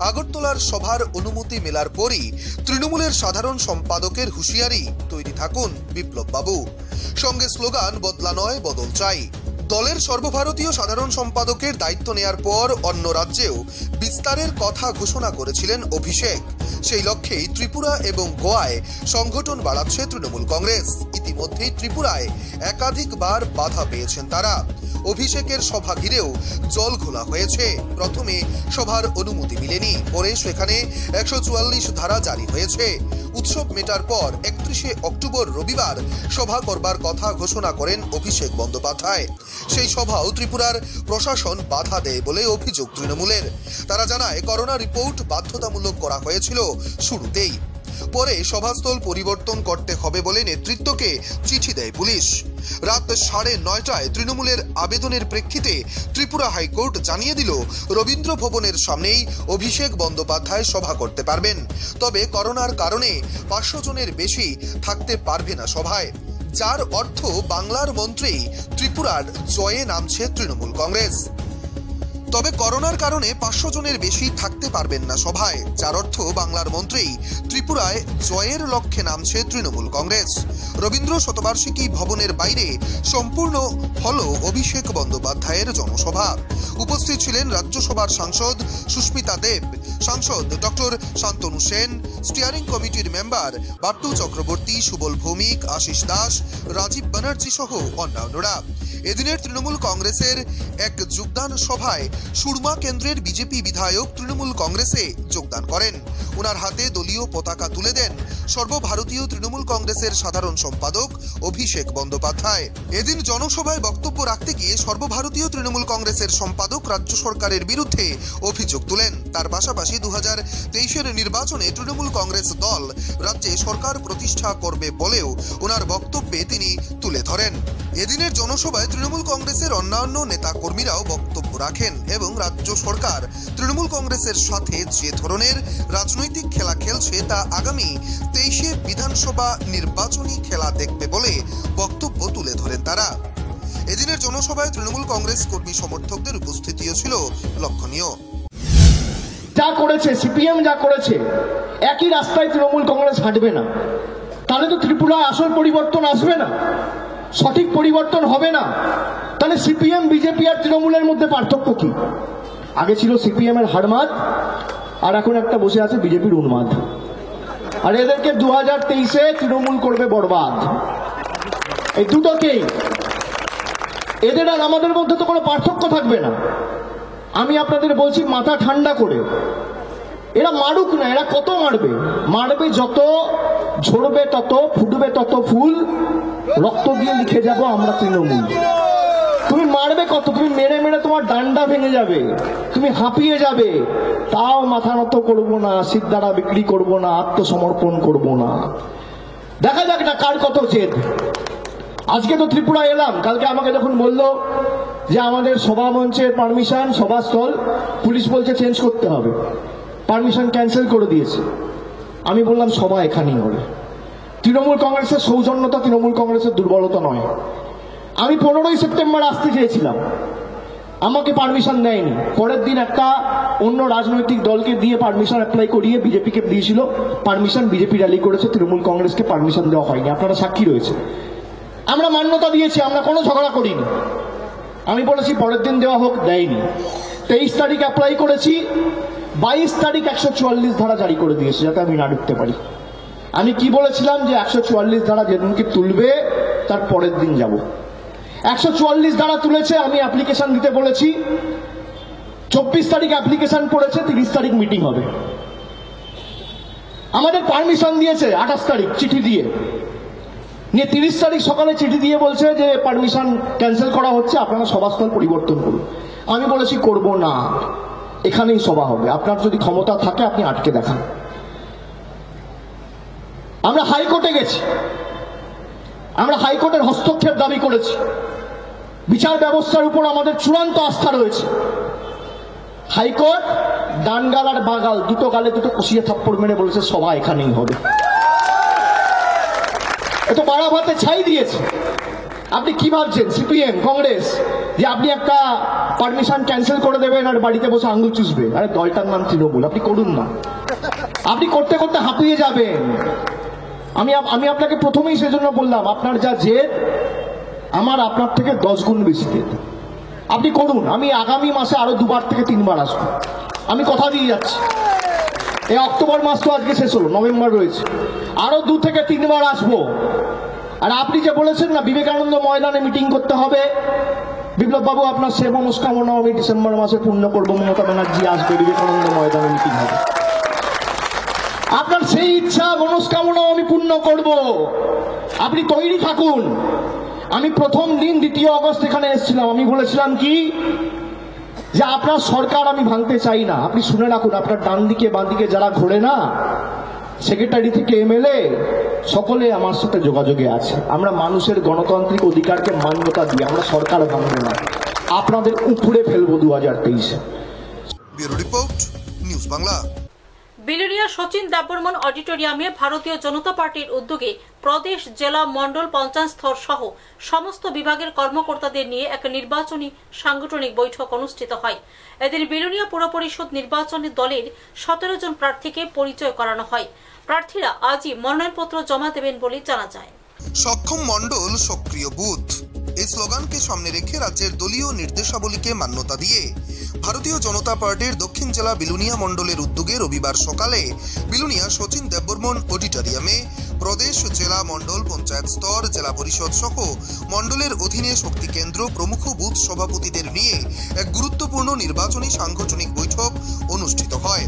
আগরতলার সভার অনুমতি মেলার পরই তৃণমূলের সাধারণ সম্পাদকের হুঁশিয়ারি, তৈরি থাকুন বিপ্লব বাবু। সঙ্গে স্লোগান বদলা নয়, বদল চাই। দলের সর্বভারতীয় সাধারণ সম্পাদকের দায়িত্ব নেয়ার পর অন্য রাজ্যেও বিস্তারের কথা ঘোষণা করেছিলেন অভিষেক। সেই লক্ষ্যেই ত্রিপুরা এবং গোয়ায় সংগঠন বাড়াচ্ছে তৃণমূল কংগ্রেস। ইতিমধ্যেই ত্রিপুরায় একাধিকবার বাধা পেয়েছেন তারা। অভিষেকের সভা ঘিরেও জল ঘোলা হয়েছে। প্রথমে সভার অনুমতি মিলেনি, পরে সেখানে 144 ধারা জারি হয়েছে। উৎসব মেটার পর 31শে অক্টোবর রবিবার সভা করবার কথা ঘোষণা করেন অভিষেক বন্দ্যোপাধ্যায়। সেই সভাও ত্রিপুরার প্রশাসন বাধা দেয় বলে অভিযোগ তৃণমূলের। তারা জানায়, করোনা রিপোর্ট বাধ্যতামূলক করা হয়েছিল শুরুতেই। পরে সভাস্থল পরিবর্তন করতে হবে বলে নেতৃত্বকে চিঠি দেয় পুলিশ। রাত 9:30টায় তৃণমূলের আবেদনের প্রেক্ষিতে ত্রিপুরা হাইকোর্ট জানিয়ে দিল রবীন্দ্র ভবনের সামনেই অভিষেক বন্দ্যোপাধ্যায় সভা করতে পারবেন, তবে করোনার কারণে 500 জনের বেশি থাকতে পারবে না সভায়, যার অর্থ বাংলার মন্ত্রী ত্রিপুরার জয়ে নামছে তৃণমূল কংগ্রেস। তবে করোনার কারণে 500 জনের বেশি থাকতে পারবেন না সভায়, যার অর্থ বাংলার মন্ত্রী ত্রিপুরায় জয়ের লক্ষ্যে নামছে তৃণমূল কংগ্রেস। রবীন্দ্র শতবার্ষিকী ভবনের বাইরে সম্পূর্ণ হল অভিষেক বন্দ্যোপাধ্যায়ের জনসভা। উপস্থিত ছিলেন রাজ্যসভার সাংসদ সুস্মিতা দেব, সাংসদ ডক্টর শান্তনু সেন, স্টিয়ারিং কমিটির মেম্বার বাট্টু চক্রবর্তী, সুবল ভৌমিক, আশিস দাস, রাজীব ব্যানার্জি সহ অন্যান্যরা। এদিনের তৃণমূল কংগ্রেসের এক যোগদান সভায় সুরমা কেন্দ্রের বিজেপি বিধায়ক তৃণমূল কংগ্রেসে যোগদান করেন। ওনার হাতে দলীয় পতাকা তুলে দেন সর্বভারতীয় তৃণমূল কংগ্রেসের সাধারণ সম্পাদক অভিষেক বন্দ্যোপাধ্যায়। এদিন জনসভায় বক্তব্য রাখতে গিয়ে সর্বভারতীয় তৃণমূল কংগ্রেসের সম্পাদক রাজ্য সরকারের বিরুদ্ধে অভিযোগ তুলেন। তার পাশাপাশি 2023-এর নির্বাচনে তৃণমূল কংগ্রেস দল রাজ্যে সরকার প্রতিষ্ঠা করবে বলেও ওনার বক্তব্যে তিনি তুলে ধরেন। এদিনের জনসভায় তৃণমূল কংগ্রেসের অন্যান্য নেতা কর্মীরাও বক্তব্য রাখেন এবং রাজ্য সরকার তৃণমূল কংগ্রেসের সাথে যে ধরনের রাজনৈতিক খেলা খেলছে তা আগামী 23-এ বিধানসভা নির্বাচনী খেলা দেখবে বলে বক্তব্য তুলে ধরেন তারা। এদিনের জনসভায় তৃণমূল কংগ্রেস কর্মী সমর্থকদের উপস্থিতিও ছিল লক্ষণীয়। যা করেছে সিপিএম, যা করেছে একই রাস্তায় তৃণমূল কংগ্রেস হাঁটবে না, তাহলে তো ত্রিপুরায় আসল পরিবর্তন আসবে না, সঠিক পরিবর্তন হবে না। তাহলে সিপিএম, বিজেপি আর তৃণমূলের মধ্যে পার্থক্য কি? আগে ছিল সিপিএম এর হারমাদ, আর এখন একটা বসে আছে বিজেপির উন্মাদ। আর এদেরকে 2023-এ তৃণমূল করবে বরবাদ। এই দুটোকেই, এদের আর আমাদের মধ্যে তো কোনো পার্থক্য থাকবে না। আমি আপনাদের বলছি মাথা ঠান্ডা করে, এরা মারুক না, এরা কত মারবে? মারবে যত, ঝরবে তত, ফুটবে তত ফুল, রক্ত দিয়ে লিখে যাব আমরা তৃণমূল। তুমি মারবে কত? তুমি মেরে মেরে তোমার ডান্ডা ভেঙে যাবে, তুমি হাঁপিয়ে যাবে, তাও মাথা নত করবো না, সিদ্ধারা বিক্রি করব না, আত্মসমর্পণ করব না। দেখা যাক না কার কত জেদ। আজকে তো ত্রিপুরা এলাম, কালকে আমাকে যখন বললো যে আমাদের সভা মঞ্চের পারমিশন, সভাস্থল পুলিশ বলছে চেঞ্জ করতে হবে, পারমিশন ক্যান্সেল করে দিয়েছে। আমি বললাম সভা এখানেই হবে। তৃণমূল কংগ্রেসের সৌজন্যতা তৃণমূল কংগ্রেসের দুর্বলতা নয়। আমি 15ই সেপ্টেম্বর আসতে চেয়েছিলাম, আমাকে পারমিশন দেয়নি। পরের দিন একটা অন্য রাজনৈতিক দলকে দিয়ে পারমিশন অ্যাপ্লাই করিয়ে বিজেপিকে দিয়েছিল পারমিশন, বিজেপি র্যালি করেছে, তৃণমূল কংগ্রেসকে পারমিশন দেওয়া হয়নি। আপনারা সাক্ষী রয়েছে। আমরা মান্যতা দিয়েছি, আমরা কোনো ঝগড়া করিনি। আমি বলেছি পরের দিন দেওয়া হোক, দেয়নি। 23 তারিখ অ্যাপ্লাই করেছি, 22 তারিখ 144 ধারা জারি করে দিয়েছে যাতে আমি না ঢুকতে পারি। আমি কি বলেছিলাম যে 144 ধারা যেদিনকে তুলবে তার পরের দিন যাব। 144 ধারা তুলেছে, আমি অ্যাপ্লিকেশন দিতে বলেছি। 24 তারিখ অ্যাপ্লিকেশন পড়েছে, 30 তারিখ মিটিং হবে। আমাদের পারমিশন দিয়েছে 28 তারিখ চিঠি দিয়ে, নিয়ে 30 তারিখ সকালে চিঠি দিয়ে বলছে যে পারমিশন ক্যান্সেল করা হচ্ছে, আপনারা সভাস্থল পরিবর্তন করুন। আমি বলেছি করব না, এখানেই সভা হবে। আপনার যদি ক্ষমতা থাকে আপনি আটকে দেখান। আমরা হাইকোর্টে গেছি, আমরা হাইকোর্টের হস্তক্ষেপ দাবি করেছি। বিচার ব্যবস্থার উপর আমাদের চূড়ান্ত আস্থা রয়েছে। হাইকোর্ট ডান গাল আর বাগাল দুটো গালে দুটো কষিয়ে থাপ্পড় মেরে বলেছে সভা এখানেই হবে। এত বাড়া ভাতে ছাই দিয়েছে। আপনি কি ভাবছেন সিপিএম কংগ্রেস যে আপনি একটা পারমিশন ক্যান্সেল করে দেবেন আর বাড়িতে বসে আঙ্গুল চুষবে? আরে দলটার নাম তৃণমূল, আপনি করুন না। আপনি করতে করতে হাঁপিয়ে যাবেন। আমি আপনাকে প্রথমেই সেজন্য বললাম আপনার যা জেদ আমার আপনার থেকে 10 গুণ বেশি জেদ। আপনি করুন, আমি আগামী মাসে আরো 2বার থেকে 3বার আসবো, আমি কথা দিয়ে যাচ্ছি। এই অক্টোবর মাস তো আজকে শেষ হলো, নভেম্বর রয়েছে, আরো 2 থেকে 3বার আসবো। আর আপনি যে বলেছেন না বিবেকানন্দ ময়দানে মিটিং করতে হবে, বিপ্লব বাবু আপনার সে মনস্কামনা আমি ডিসেম্বর মাসে পূর্ণ করবো। মমতা ব্যানার্জি আসবে, বিবেকানন্দ ময়দানে মিটিং হবে। আপনার সেই ইচ্ছা মনস্কামনাও আমি পূর্ণ করব, আপনি তৈরি থাকুন। আমি প্রথম দিন 2 আগস্ট এখানে এসেছিলাম, আমি বলেছিলাম কি যে আপনার সরকার আমি ভাঙতে চাই না। আপনি শুনে রাখুন, আপনার ডান দিকে বাঁ দিকে যারা ঘোরে না সেক্রেটারি থেকে এমএলএ সকলে আমার সাথে যোগাযোগে আছে। আমরা মানুষের গণতান্ত্রিক অধিকারকে মান্যতা দিই, আমরা সরকার ভাঙবো না, আপনাদের উপরে ফেলবো 2023-এ। Bureau report, news Bangla. Belonia Sachin Debbarman অডিটোরিয়ামে ভারতীয় জনতা পার্টির উদ্যোগে প্রদেশ, জেলা, মন্ডল, পঞ্চায়েত স্তর সহ সমস্ত বিভাগের কর্মকর্তাদের নিয়ে এক নির্বাচনী সাংগঠনিক বৈঠক অনুষ্ঠিত হয়। এদিন বিলুনিয়া পুর পরিষদ নির্বাচনী দলের 17 জন প্রার্থীকে পরিচয় করানো হয়। প্রার্থীরা আজই মনোনয়নপত্র জমা দেবেন বলে জানা যায়। সক্ষম মন্ডল, সক্রিয় বুথ, এই স্লোগানকে সামনে রেখে রাজ্যের দলীয় নির্দেশাবলীকে মান্যতা দিয়ে ভারতীয় জনতা পার্টির দক্ষিণ জেলা বিলুনিয়া মন্ডলের উদ্যোগে রবিবার সকালে বিলুনিয়া শচীন দেববর্মন অডিটোরিয়ামে প্রদেশ, জেলা, মন্ডল, পঞ্চায়েত স্তর, জেলা পরিষদ সহ মন্ডলের অধীনে শক্তি কেন্দ্র প্রমুখ বুথ সভাপতিদের নিয়ে এক গুরুত্বপূর্ণ নির্বাচনী সাংগঠনিক বৈঠক অনুষ্ঠিত হয়।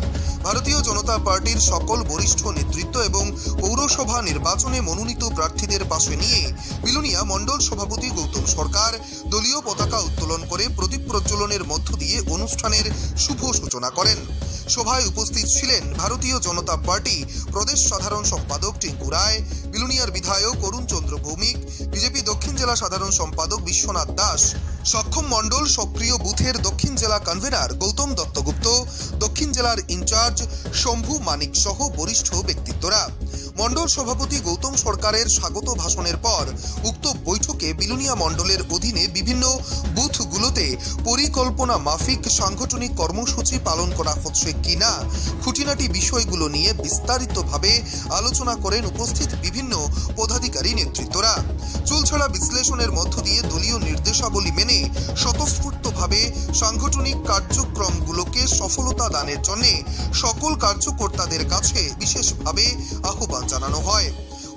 ভারতীয় জনতা পার্টির সকল বরিষ্ঠ নেতৃত্ব এবং পৌরসভা নির্বাচনে মনোনীত প্রার্থীদের পাশে নিয়ে বিলুনিয়া মন্ডল সভাপতি গৌতম সরকার দলীয় পতাকা উত্তোলন করে প্রদীপ প্রজ্বলনের মধ্য দিয়ে অনুষ্ঠানের শুভ সূচনা করেন। সভায় উপস্থিত ছিলেন ভারতীয় জনতা পার্টি প্রদেশ সাধারণ সম্পাদক টিঙ্কু রায়, বিলুনিয়ার বিধায়ক অরুণ চন্দ্র ভৌমিক, বিজেপি দক্ষিণ জেলা সাধারণ সম্পাদক বিশ্বনাথ দাস, সক্ষম মন্ডল সক্রিয় বুথের দক্ষিণ জেলা কনভেনার গৌতম দত্তগুপ্ত, দক্ষিণ জেলার ইনচার্জ শম্ভু মানিক সহ বরিষ্ঠ ব্যক্তিত্বরা। মন্ডল সভাপতি গৌতম সরকারের স্বাগত ভাষণের পর উক্ত বৈঠকে বিলুনিয়া মন্ডলের অধীনে বিভিন্ন বুথগুলোতে পরিকল্পনা মাফিক সাংগঠনিক কর্মসূচি পালন করা হচ্ছে কিনা খুঁটিনাটি বিষয়গুলো নিয়ে বিস্তারিতভাবে আলোচনা করেন উপস্থিত বিভিন্ন পদাধিকারী নেতৃত্বরা। চুলছাড়া বিশ্লেষণের মধ্য দিয়ে দলীয় নির্দেশাবলী মেনে স্বতঃস্ফূর্তভাবে সাংগঠনিক কার্যক্রমগুলোকে সফলতা দানের জন্য সকল কার্যকর্তাদের কাছে বিশেষভাবে আহ্বান জানানো হয়।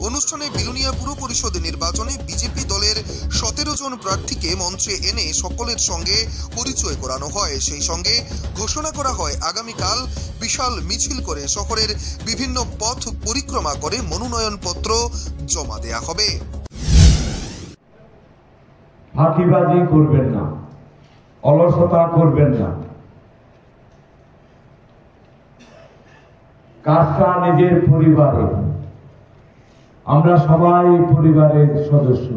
অনুষ্ঠানে বিলুনিয়া পুর পরিষদ নির্বাচনে বিজেপি দলের 17 জন প্রার্থীকে মঞ্চে এনে সকলের সঙ্গে পরিচয় করানো হয়। সেই সঙ্গে ঘোষণা করা হয় আগামীকাল বিশাল মিছিল করে শহরের বিভিন্ন পথ পরিক্রমা করে মনোনয়নপত্র জমা দেয়া হবে। ফাঁকিবাজি করবেন না, অলসতা করবেন না, কাজটা নিজের পরিবারে, আমরা সবাই পরিবারের সদস্য।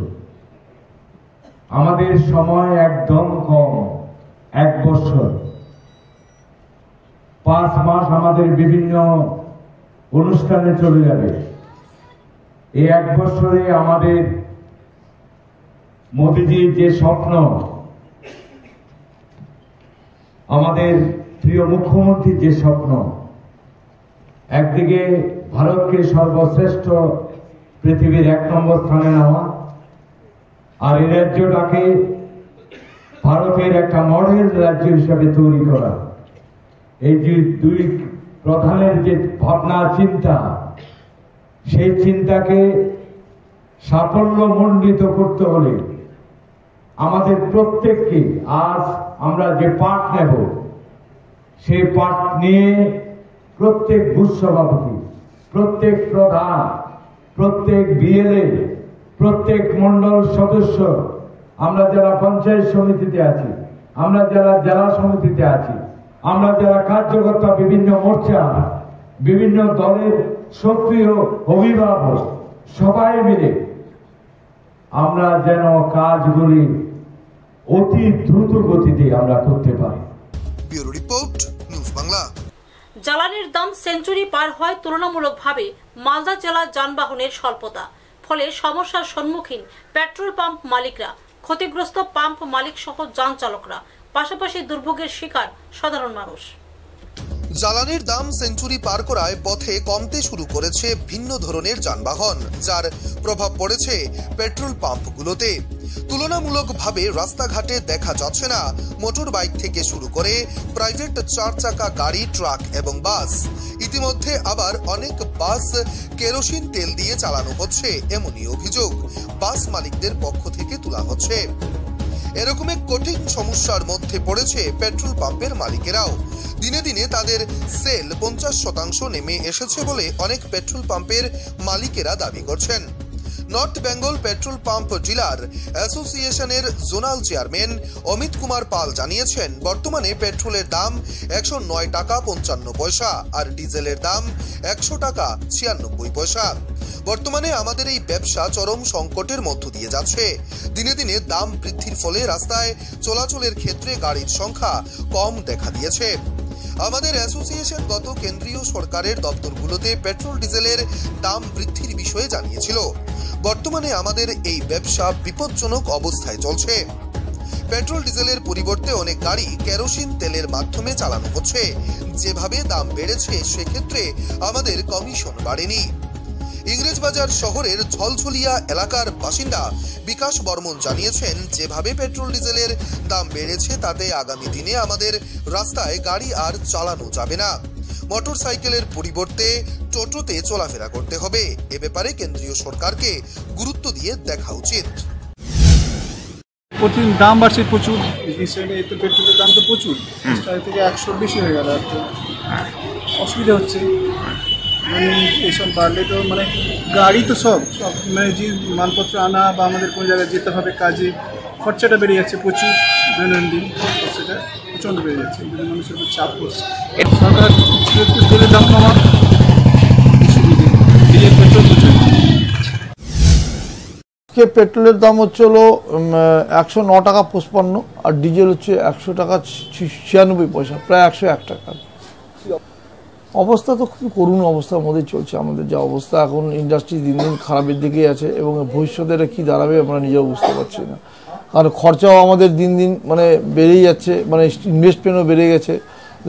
আমাদের সময় একদম কম, 1 বছর, 5 মাস আমাদের বিভিন্ন অনুষ্ঠানে চলে যাবে। এই 1 বছরে আমাদের মোদিজির যে স্বপ্ন, আমাদের প্রিয় মুখ্যমন্ত্রীর যে স্বপ্ন, একদিকে ভারতকে সর্বশ্রেষ্ঠ পৃথিবীর 1 নম্বর স্থানে নেওয়া, আর এই রাজ্যটাকে ভারতের একটা মডেল রাজ্য হিসাবে তৈরি করা, এই যে 2 প্রধানের যে ভাবনা চিন্তা, সেই চিন্তাকে সাফল্যমণ্ডিত করতে হলে আমাদের প্রত্যেককে আজ আমরা যে পাঠ নেব, সেই পাঠ নিয়ে প্রত্যেক বুথ সভাপতি, প্রত্যেক প্রধান, প্রত্যেক বিএলএ, প্রত্যেক মন্ডল সদস্য, আমরা যারা পঞ্চায়েত সমিতিতে আছি, আমরা যারা জেলা সমিতিতে আছি, আমরা যারা কার্যকর্তা, বিভিন্ন মোর্চা, বিভিন্ন দলের সক্রিয় অভিভাবক, সবাই মিলে আমরা যেন কাজগুলি অতি দ্রুত গতিতে আমরা করতে পারি। Bureau report, news Bangla. জ্বালানির দাম সেঞ্চুরি পার হয় তুলনামূলকভাবে মালদা জেলার যানবাহনের স্বল্পতা, ফলে সমস্যার সম্মুখীন পেট্রোল পাম্প মালিকরা, ক্ষতিগ্রস্ত পাম্প মালিক সহ যান চালকরা, পাশাপাশি দুর্ভোগের শিকার সাধারণ মানুষ। জ্বালানির দাম সেঞ্চুরি পার করায় পথে কমতে শুরু করেছে ভিন্ন ধরনের যানবাহন, যার প্রভাব পড়েছে পেট্রোল পাম্পগুলোতে। তুলনামূলকভাবে রাস্তাঘাটে দেখা যাচ্ছে না মোটর বাইক থেকে শুরু করে প্রাইভেট 4 চাকা গাড়ি, ট্রাক এবং বাস। ইতিমধ্যে আবার অনেক বাস কেরোসিন তেল দিয়ে চালানো হচ্ছে, এমনই অভিযোগ বাস মালিকদের পক্ষ থেকে তোলা হচ্ছে। এরকম এক কঠিন সমস্যার মধ্যে পড়েছে পেট্রোল পাম্পের মালিকেরাও। দিনে দিনে তাদের সেল 50% নেমে এসেছে বলে অনেক পেট্রোল পাম্পের মালিকেরা দাবি করছেন। North Bengal petrol pump dealer অ্যাসোসিয়েশনের জোনাল চেয়ারম্যান অমিত কুমার পাল জানিয়েছেন, বর্তমানে পেট্রোলের দাম 109 টাকা 55 পয়সা আর ডিজেলের দাম 100 টাকা 96 পয়সা। বর্তমানে আমাদের এই ব্যবসা চরম সংকটের মধ্য দিয়ে যাচ্ছে। দিনে দিনে দাম বৃদ্ধির ফলে রাস্তায় চলাচলের ক্ষেত্রে গাড়ির সংখ্যা কম দেখা দিয়েছে। আমাদের অ্যাসোসিয়েশন গত কেন্দ্রীয় সরকারের দপ্তরগুলোতে পেট্রোল ডিজেলের দাম বৃদ্ধির বিষয়ে জানিয়েছিল। বর্তমানে আমাদের এই ব্যবসা বিপজ্জনক অবস্থায় চলছে। পেট্রোল ডিজেলের পরিবর্তে অনেক গাড়ি কেরোসিন তেলের মাধ্যমে চালানো হচ্ছে। যেভাবে দাম বেড়েছে সেক্ষেত্রে আমাদের কমিশন বাড়েনি। ইংরেজবাজার শহরের ঝলঝলিয়া এলাকার বাসিন্দা বিকাশ বর্মন জানিয়েছেন, যেভাবে পেট্রোল ডিজেলের দাম বেড়েছে তাতে আগামী দিনে আমাদের রাস্তায় গাড়ি আর চালানো যাবে না। মোটরসাইকেলের পরিবর্তে টোটোতে চলাফেরা করতে হবে। এ ব্যাপারে কেন্দ্রীয় সরকারকে গুরুত্ব দিয়ে দেখা উচিত। প্রতিদিন দাম বাড়ছে প্রচুর, পেট্রোলের দাম তো প্রচুর, 100 থেকে 100 বেশি হয়ে গেল। একটু অসুবিধা হচ্ছে, এইসব বাড়লে তো মানে গাড়ি তো সব মানে যে মালপত্র আনা বা আমাদের কোন জায়গায় যেতে হবে কাজে, খরচাটা বেড়ে যাচ্ছে প্রচুর। দৈনন্দিন খরচাটা প্রচণ্ড বেড়ে যাচ্ছে, মানুষের উপর চাপ পড়ছে। সরকার তেলের দাম কমা, ডিজেল পেট্রোল প্রচুর। পেট্রোলের দাম হচ্ছে হলো 109 টাকা 55 আর ডিজেল হচ্ছে 100 টাকা 96 পয়সা, প্রায় 101 টাকা। অবস্থা তো খুব করুণ অবস্থার মধ্যে চলছে আমাদের যা অবস্থা। এখন ইন্ডাস্ট্রি দিন দিন খারাপের দিকে আছে এবং ভবিষ্যতে এটা কী দাঁড়াবে আমরা নিজেও বুঝতে পারছি না। কারণ খরচাও আমাদের দিন দিন মানে বেড়েই যাচ্ছে, মানে ইনভেস্টমেন্টও বেড়ে গেছে।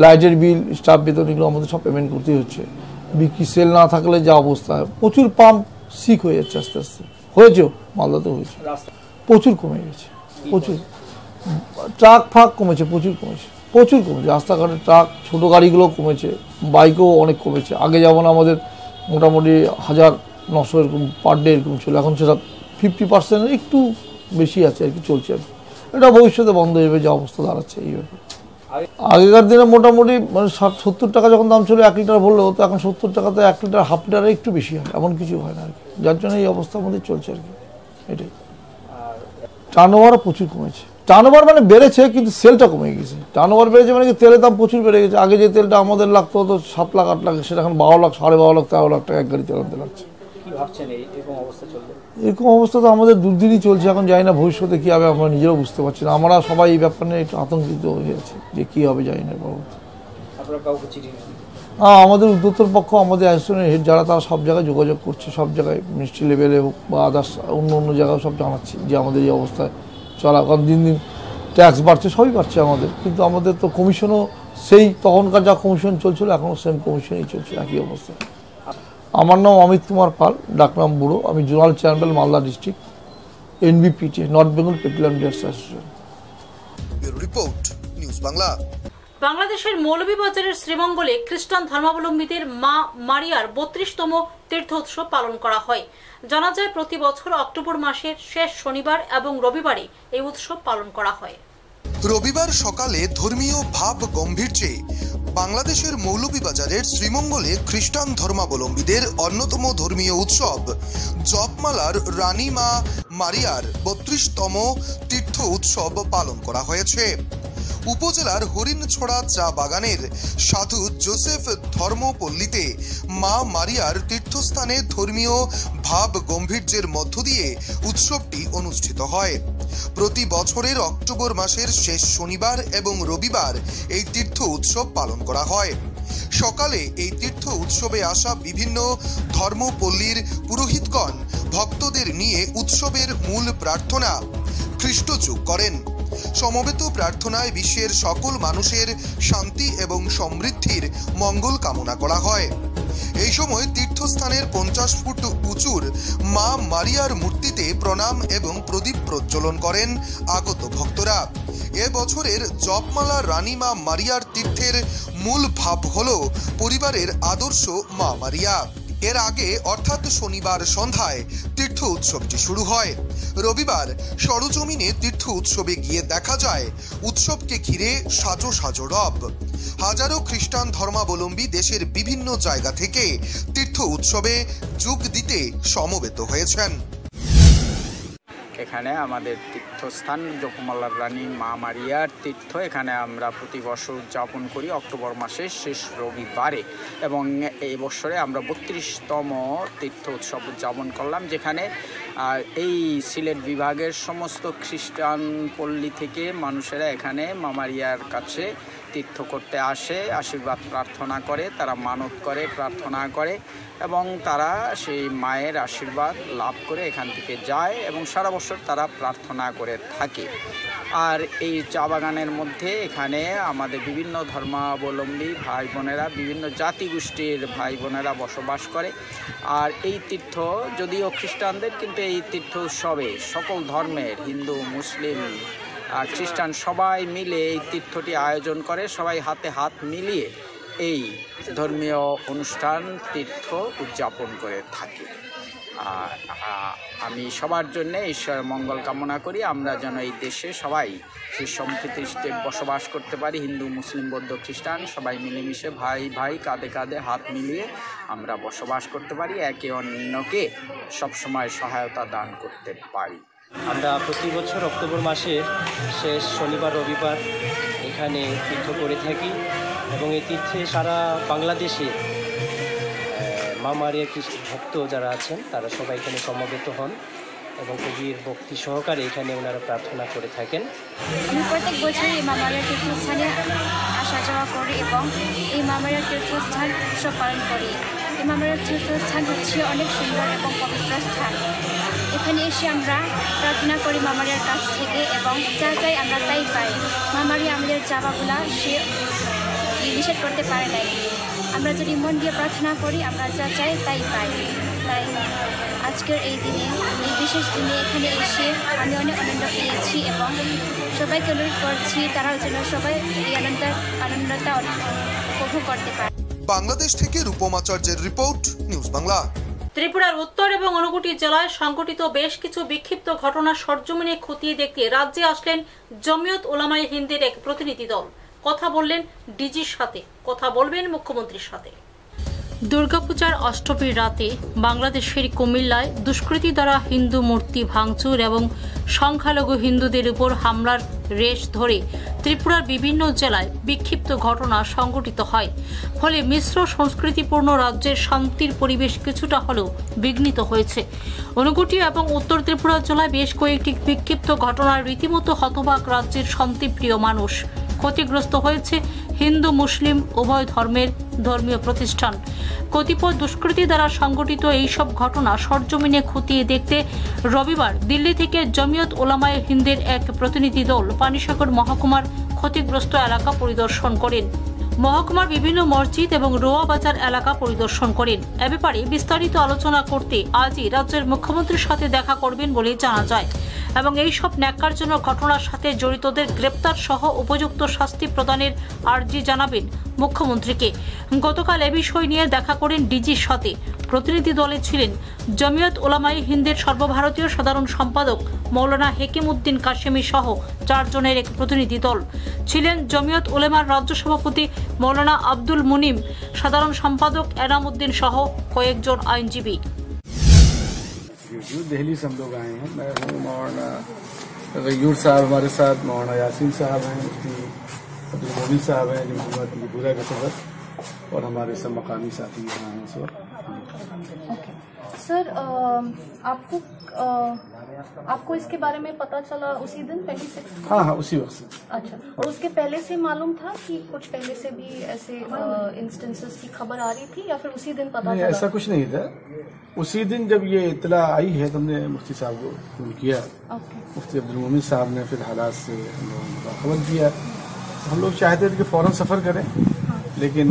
লাইটের বিল, স্টাফ বেতন এগুলো আমাদের সব পেমেন্ট করতেই হচ্ছে। বিক্রি সেল না থাকলে যা অবস্থা, প্রচুর পাম্প সিক হয়ে যাচ্ছে আস্তে আস্তে। হয়েছেও, মালদাতে হয়েছে, প্রচুর কমে গেছে, প্রচুর। ট্রাক ফাঁক কমেছে, প্রচুর কমেছে, প্রচুর কমেছে। রাস্তাঘাটে ট্রাক, ছোটো গাড়িগুলো কমেছে, বাইকও অনেক কমেছে। আগে যেমন আমাদের মোটামুটি 1900 এরকম পার ডে এরকম ছিল, এখন সেটা 50% একটু বেশি আছে আর কি, চলছে আর কি। এটা ভবিষ্যতে বন্ধ হয়ে যাবে, যে অবস্থা দাঁড়াচ্ছে এইভাবে। আগেকার দিনে মোটামুটি মানে 60-70 টাকা যখন দাম ছিল 1 লিটার ভরলে হতো, এখন 70 টাকাতে 1 লিটার হাফ লিটারে একটু বেশি হয়, এমন কিছু হয় না আর কি। যার জন্য এই অবস্থার মধ্যে চলছে আর কি। এটাই। টার্নওভারও প্রচুর কমেছে। টার্নওভার মানে বেড়েছে কিন্তু সেলটা কমে গেছে। টার্নওভার বেড়েছে মানে কি তেলের দাম প্রচুর বেড়ে গেছে। আগে যে তেলটা আমাদের লাগতো হতো 7 লাখ 8 লাখ, সেটা এখন 12 লাখ 12.5 লাখ 13 লাখ টাকা এক গাড়ি চালাতে লাগছে। এরকম অবস্থা তো আমাদের দুদিনই চলছে। এখন জানি না ভবিষ্যতে কী হবে, আমরা নিজেরাও বুঝতে পারছি না। আমরা সবাই এই ব্যাপার নিয়ে একটু আতঙ্কিত হয়ে আছি যে কী হবে, জানি না পরবর্তী। হ্যাঁ, আমাদের উদ্যোক্তার পক্ষ, আমাদের অ্যাসোসিয়েশনের হেড যারা, তারা সব জায়গায় যোগাযোগ করছে, সব জায়গায় মিনিস্ট্রি লেভেলে হোক বা আদার্স অন্য জায়গায় সব জানাচ্ছি যে আমাদের এই অবস্থায় চলা। কারণ দিন দিন ট্যাক্স বাড়ছে, সবই বাড়ছে আমাদের, কিন্তু আমাদের তো কমিশনও সেই তখনকার যা কমিশন চলছিল এখনও সেম কমিশনই চলছে, একই অবস্থা। আমার নাম অমিত কুমার পাল, ডাকনাম বুড়ো। আমি zonal chairman Malda district, NBPT, north Bengal petrol dealers association. Report, news Bangla. বাংলাদেশের মৌলভীবাজারের শ্রীমঙ্গলে খ্রিস্টান ধর্মাবলম্বীদের মা মারিয়ার 32তম তীর্থ উৎসব পালন করা হয়। জানা যায় প্রতি বছর অক্টোবর মাসের শেষ শনিবার এবং রবিবারে এই উৎসব পালন করা হয়। রবিবার সকালে ধর্মীয় ভাব গম্ভীর্যে বাংলাদেশের মৌলভীবাজারের শ্রীমঙ্গলে খ্রিস্টান ধর্মাবলম্বীদের অন্যতম ধর্মীয় উৎসব জপমালার রানী মা মারিয়ার 32তম তীর্থ উৎসব পালন করা হয়েছে। উপজেলার হরিণছড়া চা বাগানের সাধু জোসেফ ধর্মপল্লীতে মা মারিয়ার তীর্থস্থানে ধর্মীয় ভাব গম্ভীর্যের মধ্য দিয়ে উৎসবটি অনুষ্ঠিত হয়। প্রতি বছরের অক্টোবর মাসের শেষ শনিবার এবং রবিবার এই তীর্থ উৎসব পালন করা হয়। সকালে এই তীর্থ উৎসবে আসা বিভিন্ন ধর্মপল্লীর পুরোহিতগণ ভক্তদের নিয়ে উৎসবের মূল প্রার্থনা খ্রিস্টযোগ করেন। সমবেত প্রার্থনায় বিশ্বের সকল মানুষের শান্তি এবং সমৃদ্ধির মঙ্গল কামনা করা হয়। এই সময় তীর্থস্থানের 50 ফুট উঁচুর মা মারিয়ার মূর্তিতে প্রণাম এবং প্রদীপ প্রজ্বলন করেন আগত ভক্তরা। এ বছরের জপমালা রানী মা মারিয়ার তীর্থের মূল ভাব হল পরিবারের আদর্শ মা মারিয়া। এর আগে অর্থাৎ শনিবার সন্ধ্যায় তীর্থ উৎসবটি শুরু হয়। রবিবার সরজমিনে তীর্থ উৎসবে গিয়ে দেখা যায় উৎসবকে ঘিরে সাজো সাজো রব। হাজারো খ্রিস্টান ধর্মাবলম্বী দেশের বিভিন্ন জায়গা থেকে তীর্থ উৎসবে যোগ দিতে সমবেত হয়েছেন। এখানে আমাদের তীর্থস্থান জপমালার রানী মা মারিয়ার তীর্থ, এখানে আমরা প্রতি বছর উদযাপন করি অক্টোবর মাসের শেষ রবিবারে, এবং এই বছরে আমরা 32তম তীর্থ উৎসব উদযাপন করলাম, যেখানে এই সিলেট বিভাগের সমস্ত খ্রিস্টান পল্লী থেকে মানুষেরা এখানে মা মারিয়ার কাছে তীর্থ করতে আসে, আশীর্বাদ প্রার্থনা করে, তারা মানত করে, প্রার্থনা করে এবং তারা সেই মায়ের আশীর্বাদ লাভ করে এখান থেকে যায় এবং সারা বছর তারা প্রার্থনা করে থাকে। আর এই চা বাগানের মধ্যে এখানে আমাদের বিভিন্ন ধর্মাবলম্বী ভাই বোনেরা, বিভিন্ন জাতিগোষ্ঠীর ভাই বোনেরা বসবাস করে। আর এই তীর্থ যদিও খ্রিস্টানদের, কিন্তু এই তীর্থ উৎসবে সকল ধর্মের, হিন্দু, মুসলিম, খ্রিস্টান সবাই মিলে এই তীর্থটি আয়োজন করে, সবাই হাতে হাত মিলিয়ে এই ধর্মীয় অনুষ্ঠান তীর্থ উদযাপন করে থাকে। আমি সবার জন্য ঈশ্বরের মঙ্গল কামনা করি, আমরা যেন এই দেশে সবাই সেই সম্প্রীতিতে বসবাস করতে পারি, হিন্দু, মুসলিম, বৌদ্ধ, খ্রিস্টান সবাই মিলেমিশে ভাই ভাই কাঁধে কাঁধে হাত মিলিয়ে আমরা বসবাস করতে পারি, একে অন্যকে সবসময় সহায়তা দান করতে পারি। আমরা প্রতি বছর অক্টোবর মাসের শেষ শনিবার রবিবার এখানে তীর্থ করে থাকি এবং এই তীর্থে সারা বাংলাদেশে মা মারিয়ার ভক্ত যারা আছেন তারা সবাই এখানে সমবেত হন এবং কবির ভক্তি সহকারে এখানে ওনারা প্রার্থনা করে থাকেন। আমি প্রত্যেক বছর এই মা মারিয়ার তীর্থস্থানে আসা যাওয়া করি এবং এই মা মারিয়ার তীর্থস্থান উৎসব পালন করি। এই মা মারিয়ার তীর্থস্থান হচ্ছে অনেক সুন্দর এবং পবিত্র স্থান। এখানে এসে আমরা প্রার্থনা করি মা মারিয়ার কাছ থেকে এবং যা চাই আমরা তাই পাই। মা মারিয়া আমাদের চাওয়াগুলা সে নিষেধ করতে পারে নাই। আমরা যদি মন দিয়ে প্রার্থনা করি আমরা যা চাই তাই পাই। তাই আজকের এই দিনে, এই বিশেষ দিনে এখানে এসে আমি অনেক আনন্দ পেয়েছি এবং সবাইকে অনুরোধ করছি তারাও যেন সবাই এই আনন্দটা উপভোগ করতে পারে। বাংলাদেশ থেকে রূপমাচার্যের রিপোর্ট, নিউজ বাংলা। ত্রিপুরার উত্তর এবং ঊনকোটি জেলায় সংঘটিত বেশ কিছু বিক্ষিপ্ত ঘটনা সরজমিনে খতিয়ে দেখতে রাজ্যে আসলেন জমিয়ত উলামায়ে হিন্দের এক প্রতিনিধি দল। কথা বললেন ডিজির সাথে, কথা বলবেন মুখ্যমন্ত্রীর সাথে। দুর্গাপূজার অষ্টমীর রাতে বাংলাদেশের কুমিল্লায় দুষ্কৃতী দ্বারা হিন্দু মূর্তি ভাঙচুর এবং সংখ্যালঘু হিন্দুদের উপর হামলার রেশ ধরে ত্রিপুরার বিভিন্ন জেলায় বিক্ষিপ্ত ঘটনা সংঘটিত হয়। ফলে মিশ্র সংস্কৃতিপূর্ণ রাজ্যের শান্তির পরিবেশ কিছুটা হলেও বিঘ্নিত হয়েছে। ঊনকোটি এবং উত্তর ত্রিপুরা জেলায় বেশ কয়েকটি বিক্ষিপ্ত ঘটনার রীতিমতো হতবাক রাজ্যের শান্তিপ্রিয় মানুষ। ক্ষতিগ্রস্ত হয়েছে হিন্দু মুসলিম উভয় ধর্মের ধর্মীয় প্রতিষ্ঠান। কতিপয় দুষ্কৃতী দ্বারা সংঘটিত এইসব ঘটনা সরজমিনে খতিয়ে দেখতে রবিবার দিল্লি থেকে জমিয়ত উলামায়ে হিন্দের এক প্রতিনিধি দল পানিসাগর মহকুমার ক্ষতিগ্রস্ত এলাকা পরিদর্শন করেন। মহকুমার বিভিন্ন মসজিদ এবং রোয়া বাজার এলাকা পরিদর্শন করেন। এ ব্যাপারে বিস্তারিত আলোচনা করতে আজই রাজ্যের মুখ্যমন্ত্রীর সাথে দেখা করবেন বলে জানা যায় এবং এইসব ন্যাক্কারজনক ঘটনার সাথে জড়িতদের গ্রেপ্তার সহ উপযুক্ত শাস্তি প্রদানের আর্জি জানাবেন মুখ্যমন্ত্রীকে। গতকাল এ বিষয় নিয়ে দেখা করেন ডিজির সাথে। প্রতিনিধি দলে ছিলেন জমিয়ত উলামায়ে হিন্দের সর্বভারতীয় সাধারণ সম্পাদক মৌলানা হেকিম উদ্দিন কাশেমি সহ 4 জনের এক প্রতিনিধি দল। ছিলেন জমিয়ত উলেমার রাজ্য সভাপতি মৌলানা আব্দুল মুনিম, সাধারণ সম্পাদক এনাম উদ্দিন সহ কয়েকজন আইনজীবী। दिल्ली से हम लोग आए हैं। मैं हूँ मौलाना गयूर साहब हमारे साथ, मौलाना यासीन साहब हैं, मुफ्ती अब्दुल मोमिन साहब हैं जो पूरा का सफर, और हमारे सब मकामी साथी यहाँ हैं इस वक्त। सर आपको इसके बारे में पता चला उसी दिन 26? हाँ, उसी वक्त से। अच्छा, और उसके पहले से मालूम था कि कुछ पहले से भी ऐसे इंस्टेंसेस की खबर आ रही थी या फिर उसी दिन पता चला? ऐसा कुछ नहीं था। उसी दिन जब ये इतला आई है तो हमने मुफ्ती साहब को फोन किया। मुफ्ती अब्दुल मोमिन साहब ने फिर हालात से हम लोगों को खबर किया। हम लोग चाहते थे कि फ़ौरन सफ़र करें, लेकिन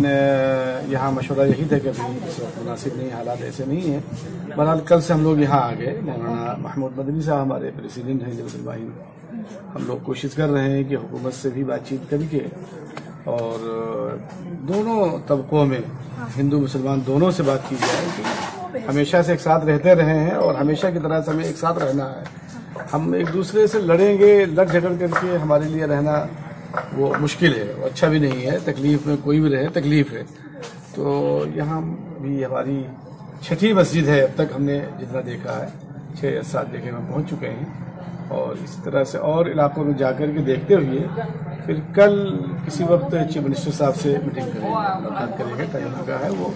यहाँ मशवरा यही था कि अभी इस वक्त मुनासिब नहीं, हालात ऐसे नहीं है। बहरहाल कल से हम लोग यहाँ आ गए। मौलाना महमूद मदनी साहब हमारे प्रेसिडेंट हैं जबलबाही। हम लोग कोशिश कर रहे हैं कि हुकूमत से भी बातचीत करके और दोनों तबकों में हिंदू मुसलमान दोनों से बात की जाए कि हमेशा से एक साथ रहते रहे हैं और हमेशा की तरह से हमें एक साथ रहना है। हम एक दूसरे से लड़ेंगे, लड़ झगड़ करके हमारे लिए रहना वो मुश्किल है, वो अच्छा भी नहीं है। तकलीफ में कोई भी रहे तकलीफ है। तो यहाँ भी हमारी 6ठी मस्जिद है अब तक हमने जितना देखा है, 6 या 7 जगह में पहुँच चुके हैं और इस तरह से और इलाकों में जाकर के देखते हुए फिर कल किसी वक्त चीफ मिनिस्टर साहब से मीटिंग करेंगे, मुलाकात करेंगे। टाइम लगा है, वो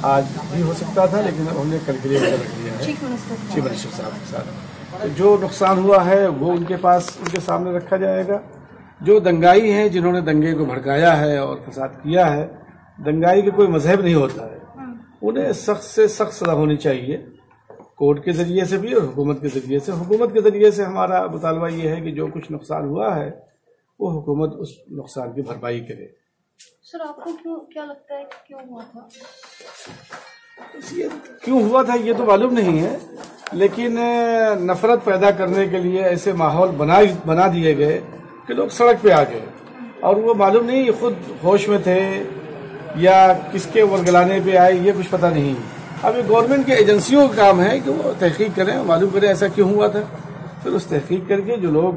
आज भी हो सकता था लेकिन हमने कल के लिए रख दिया है चीफ मिनिस्टर साहब के साथ। तो जो नुकसान हुआ है वो उनके पास, उनके सामने रखा जाएगा। जो दंगाई हैं, जिन्होंने दंगे को भड़काया है और फसाद किया है, दंगाई के कोई मजहब नहीं होता है, उन्हें सख्त से सख्त सजा होनी चाहिए, कोर्ट के जरिए से भी और हुकूमत के जरिए से। हुकूमत के जरिए से हमारा मुतालबा ये है कि जो कुछ नुकसान हुआ है वो हुकूमत उस नुकसान की भरपाई करे। सर आपको क्या लगता है क्यों हुआ था? ये क्यों हुआ था ये तो मालूम नहीं है, लेकिन नफरत पैदा करने के लिए ऐसे माहौल बना दिए गए कि लोग सड़क पे आ गए, और वो मालूम नहीं खुद होश में थे या किसके वरगलाने पे आए, ये कुछ पता नहीं। अब ये गवर्नमेंट के एजेंसियों का काम है कि वो तहकीक करें, मालूम करें ऐसा क्यों हुआ था, फिर उस तहकीक करके जो लोग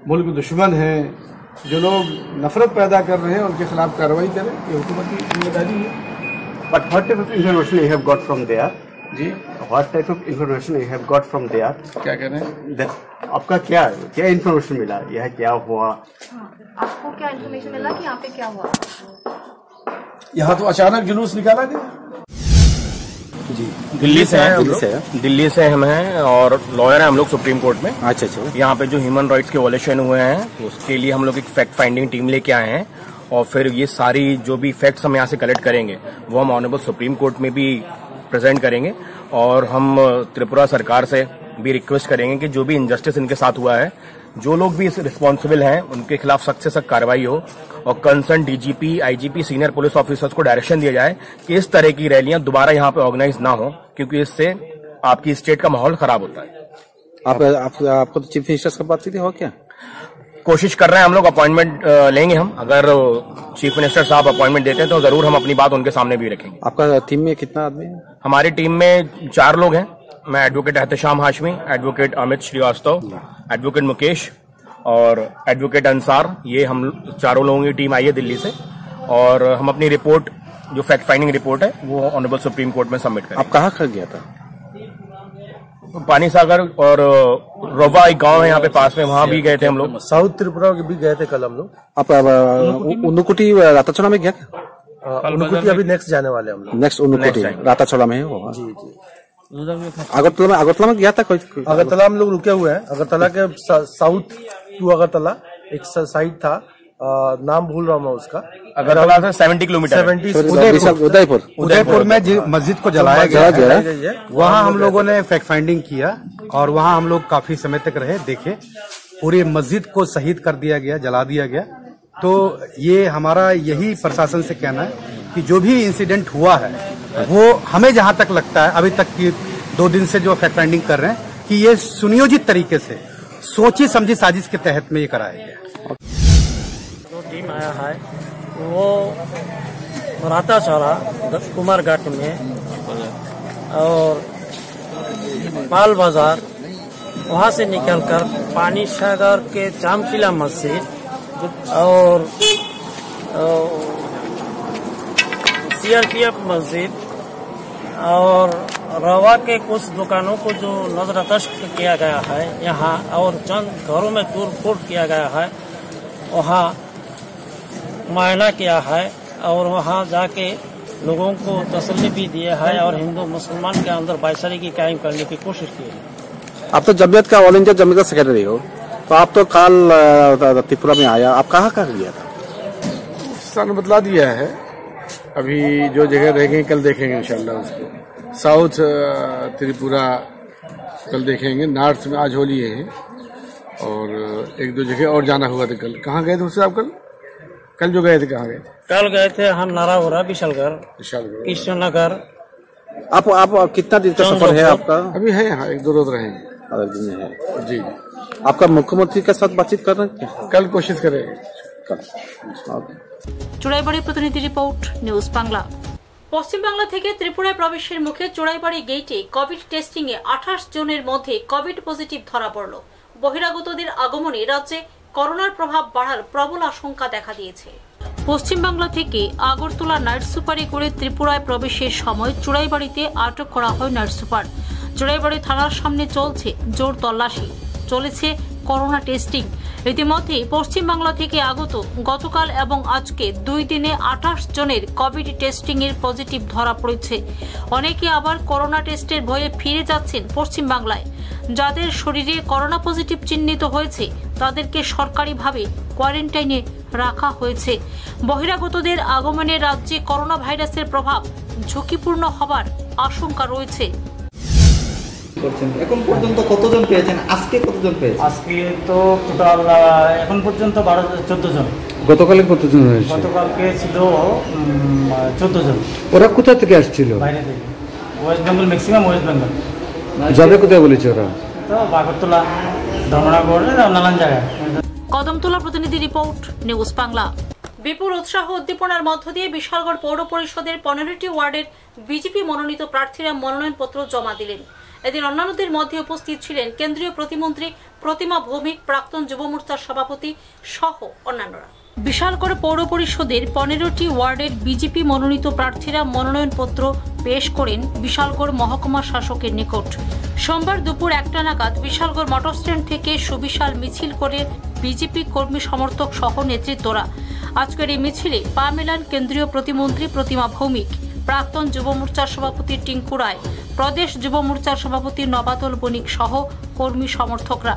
मुल्क दुश्मन हैं, जो लोग नफरत पैदा कर रहे हैं, उनके खिलाफ कार्रवाई करें, ये हुकूमत की जिम्मेदारी है। But what type of information you have got from there? Ji, what type of information you have got from there? क्या कह रहे हैं? That आपका क्या इन्फॉर्मेशन मिला, यह क्या हुआ? आपको क्या इन्फॉर्मेशन मिला कि यहाँ पे क्या हुआ? यहाँ तो अचानक जुलूस निकाला गया। जी, दिल्ली से हम हैं और लॉयर हैं हम लोग सुप्रीम कोर्ट में। अच्छा। यहाँ पे जो ह्यूमन राइट्स के वॉयलेशन हुए हैं उसके लिए हम लोग एक फैक्ट फाइंडिंग टीम लेके आए हैं, और फिर ये सारी जो भी फैक्ट्स हम यहाँ से कलेक्ट करेंगे वो हम ऑनरेबल सुप्रीम कोर्ट में भी प्रेजेंट करेंगे, और हम त्रिपुरा सरकार से भी रिक्वेस्ट करेंगे कि जो भी इनजस्टिस इनके साथ हुआ है, जो लोग भी इस रिस्पॉन्सिबल हैं उनके खिलाफ सख्त से सख्त कार्रवाई हो, और concern DGP, IGP, senior police officers को डायरेक्शन दिया जाए कि इस तरह की रैलियां दोबारा यहाँ पे ऑर्गेनाइज ना हो, क्योंकि इससे आपकी स्टेट का माहौल खराब होता है। आपको तो चीफ मिनिस्टर से बात की थी, हो क्या? कोशिश कर रहे हैं हम लोग, अपॉइंटमेंट लेंगे हम। अगर चीफ मिनिस्टर साहब अपॉइंटमेंट देते हैं तो जरूर हम अपनी बात उनके सामने भी रखेंगे। आपका टीम में कितना आदमी है? हमारी टीम में 4 लोग हैं। मैं advocate Ehtesham Hashmi, advocate Amit Srivastava, advocate Mukesh और एडवोकेट अंसार, ये हम 4 लोगों की टीम आई है दिल्ली से, और हम अपनी रिपोर्ट जो फैक्ट फाइंडिंग रिपोर्ट है वो ऑनरेबल सुप्रीम कोर्ट में सबमिट करें। आप कहाँ गया था? पानी सागर और रोवा एक गांव है यहाँ पे पास में, वहाँ भी गए थे हम लोग। साउथ त्रिपुरा भी गए थे कल हम लोग। आप उन्नुकुटी राताचोला में गया? उन्नुकुटी अभी नेक्स्ट जाने वाले हम लोग। नेक्स्ट उन्नुकुटी राताचोला में है वो? जी। अगरतला में गया था कोई? अगरतला हम लोग रुके हुए हैं। अगरतला के साउथ टू अगरतला एक साइड था, नाम भूल रहा हूँ मैं उसका। अगरतला से 70 किलोमीटर उदयपुर में मस्जिद को जलाया गया। वहाँ हम लोगों ने फैक्ट फाइंडिंग किया और वहाँ हम लोग काफी समय तक रहे, देखे पूरी मस्जिद को शहीद कर दिया गया, जला दिया गया। तो ये हमारा यही प्रशासन से कहना है कि जो भी इंसिडेंट हुआ है वो हमें जहाँ तक लगता है अभी तक की 2 दिन से जो फैक्ट फाइंडिंग कर रहे हैं कि ये सुनियोजित तरीके से सोची समझी साजिश के तहत में ये कराया गया। टीम आया है वो राताचौरा कुमारघाट में और पाल बाजार, वहाँ से निकलकर पानी सागर के जामकिला मस्जिद और सीआरपीएफ मस्जिद और रवा के कुछ दुकानों को जो नजरअंदाज किया गया है यहाँ, और चंद घरों में तोड़फोड़ किया गया है, वहाँ मुआयना किया है और वहाँ जाके लोगों को तसल्ली भी दिया है और हिंदू मुसलमान के अंदर भाईचारे की कायम करने की कोशिश की है। आप तो जमीयत का ऑल इंडिया जमीयत का सेक्रेटरी हो, तो आप तो कल त्रिपुरा में आया, आप कहाँ गया था? स्थान बदला दिया है, अभी जो जगह रहेंगे कल देखेंगे इंशाल्लाह उसको। साउथ त्रिपुरा कल देखेंगे, नॉर्थ में आज होली है और 1-2 जगह और जाना हुआ था। कल कहाँ गए थे उससे आप? कल जो गए थे कहाँ गए थे? कल गए थे हम नारागोरा, विशालगढ़, कृष्णनगर। आप कितना दिन का सफर है आपका? अभी है यहाँ 1-2 रोज रहेंगे। जी। आपका मुख्यमंत्री के साथ बातचीत कर रहे हैं? कल कोशिश करेंगे। চুড়াইবাড়ি প্রতিনিধি রিপোর্ট নিউজ বাংলা। পশ্চিম বাংলা থেকে ত্রিপুরায় প্রবেশের মুখে চুড়াইবাড়ি গেটে কোভিড টেস্টিং এ 28 জনের মধ্যে কোভিড পজিটিভ ধরা পড়ল। বহিরাগতদের আগমনে রাজ্যে করোনার প্রভাব বাড়ার প্রবল আশঙ্কা দেখা দিয়েছে। পশ্চিম বাংলা থেকে আগরতলা নাইট সুপারে করে ত্রিপুরায় প্রবেশের সময় চুড়াইবাড়িতে আটক করা হয় নাইট সুপার। চুড়াইবাড়ি থানার সামনে চলছে জোর তল্লাশি। চলেছে করোনা টেস্টিং। ইতিমধ্যে পশ্চিমবাংলা থেকে আগত গতকাল এবং আজকে 2 দিনে 28 জনের কোভিড টেস্টিং এর পজিটিভ ধরা পড়েছে। অনেকে আবার করোনা টেস্টের ভয়ে ফিরে যাচ্ছেন পশ্চিমবাংলায়। যাদের শরীরে করোনা পজিটিভ চিহ্নিত হয়েছে তাদেরকে সরকারিভাবে কোয়ারেন্টাইনে রাখা হয়েছে। বহিরাগতদের আগমনে রাজ্যে করোনা ভাইরাসের প্রভাব ঝুঁকিপূর্ণ হবার আশঙ্কা রয়েছে। এখন পর্যন্ত কতজন পেয়েছেন, আজকে কতজন পেয়েছেন? আজকে তো টোটাল এখন পর্যন্ত 14 জন। গতকালে কতজন হয়েছে? গতকালকে ছিল 14 জন। ওরা কোথা থেকে আসছিল? বাইরে থেকে, West Bengal, maximum West Bengal. যাবে কোথায় বলেছে ওরা? তো বাগরতলা, ধর্মনগর, নানান জায়গায়। কদমতলা প্রতিনিধি রিপোর্ট, নিউজ বাংলা। বিপুল উৎসাহ উদ্দীপনার মধ্য দিয়ে বিশালগড় পৌর পরিষদের 15টি ওয়ার্ডের বিজেপি মনোনীত প্রার্থীরা মনোনয়নপত্র জমা দিলেন। এদিন অন্যান্যদের মধ্যে উপস্থিত ছিলেন কেন্দ্রীয় প্রতিমন্ত্রী প্রতিমা ভৌমিক, প্রাক্তন যুব মোর্চার সভাপতি সহ অন্যান্যরা। বিশালগড় পৌর পরিষদের 15টি ওয়ার্ডের বিজেপি মনোনীত প্রার্থীরা মনোনয়নপত্র পেশ করেন বিশালগড় মহকুমা শাসকের নিকট। সোমবার দুপুর 1টা নাগাদ বিশালগড় মোটর স্ট্যান্ড থেকে সুবিশাল মিছিল করে বিজেপি কর্মী সমর্থক সহ নেতৃত্বরা। আজকের এই মিছিলে পা মেলান কেন্দ্রীয় প্রতিমন্ত্রী প্রতিমা ভৌমিক, প্রাক্তন যুব মোর্চার সভাপতি টিঙ্কু রায়, প্রদেশ যুব মোর্চার সভাপতি নবাদল বণিক সহ কর্মী সমর্থকরা।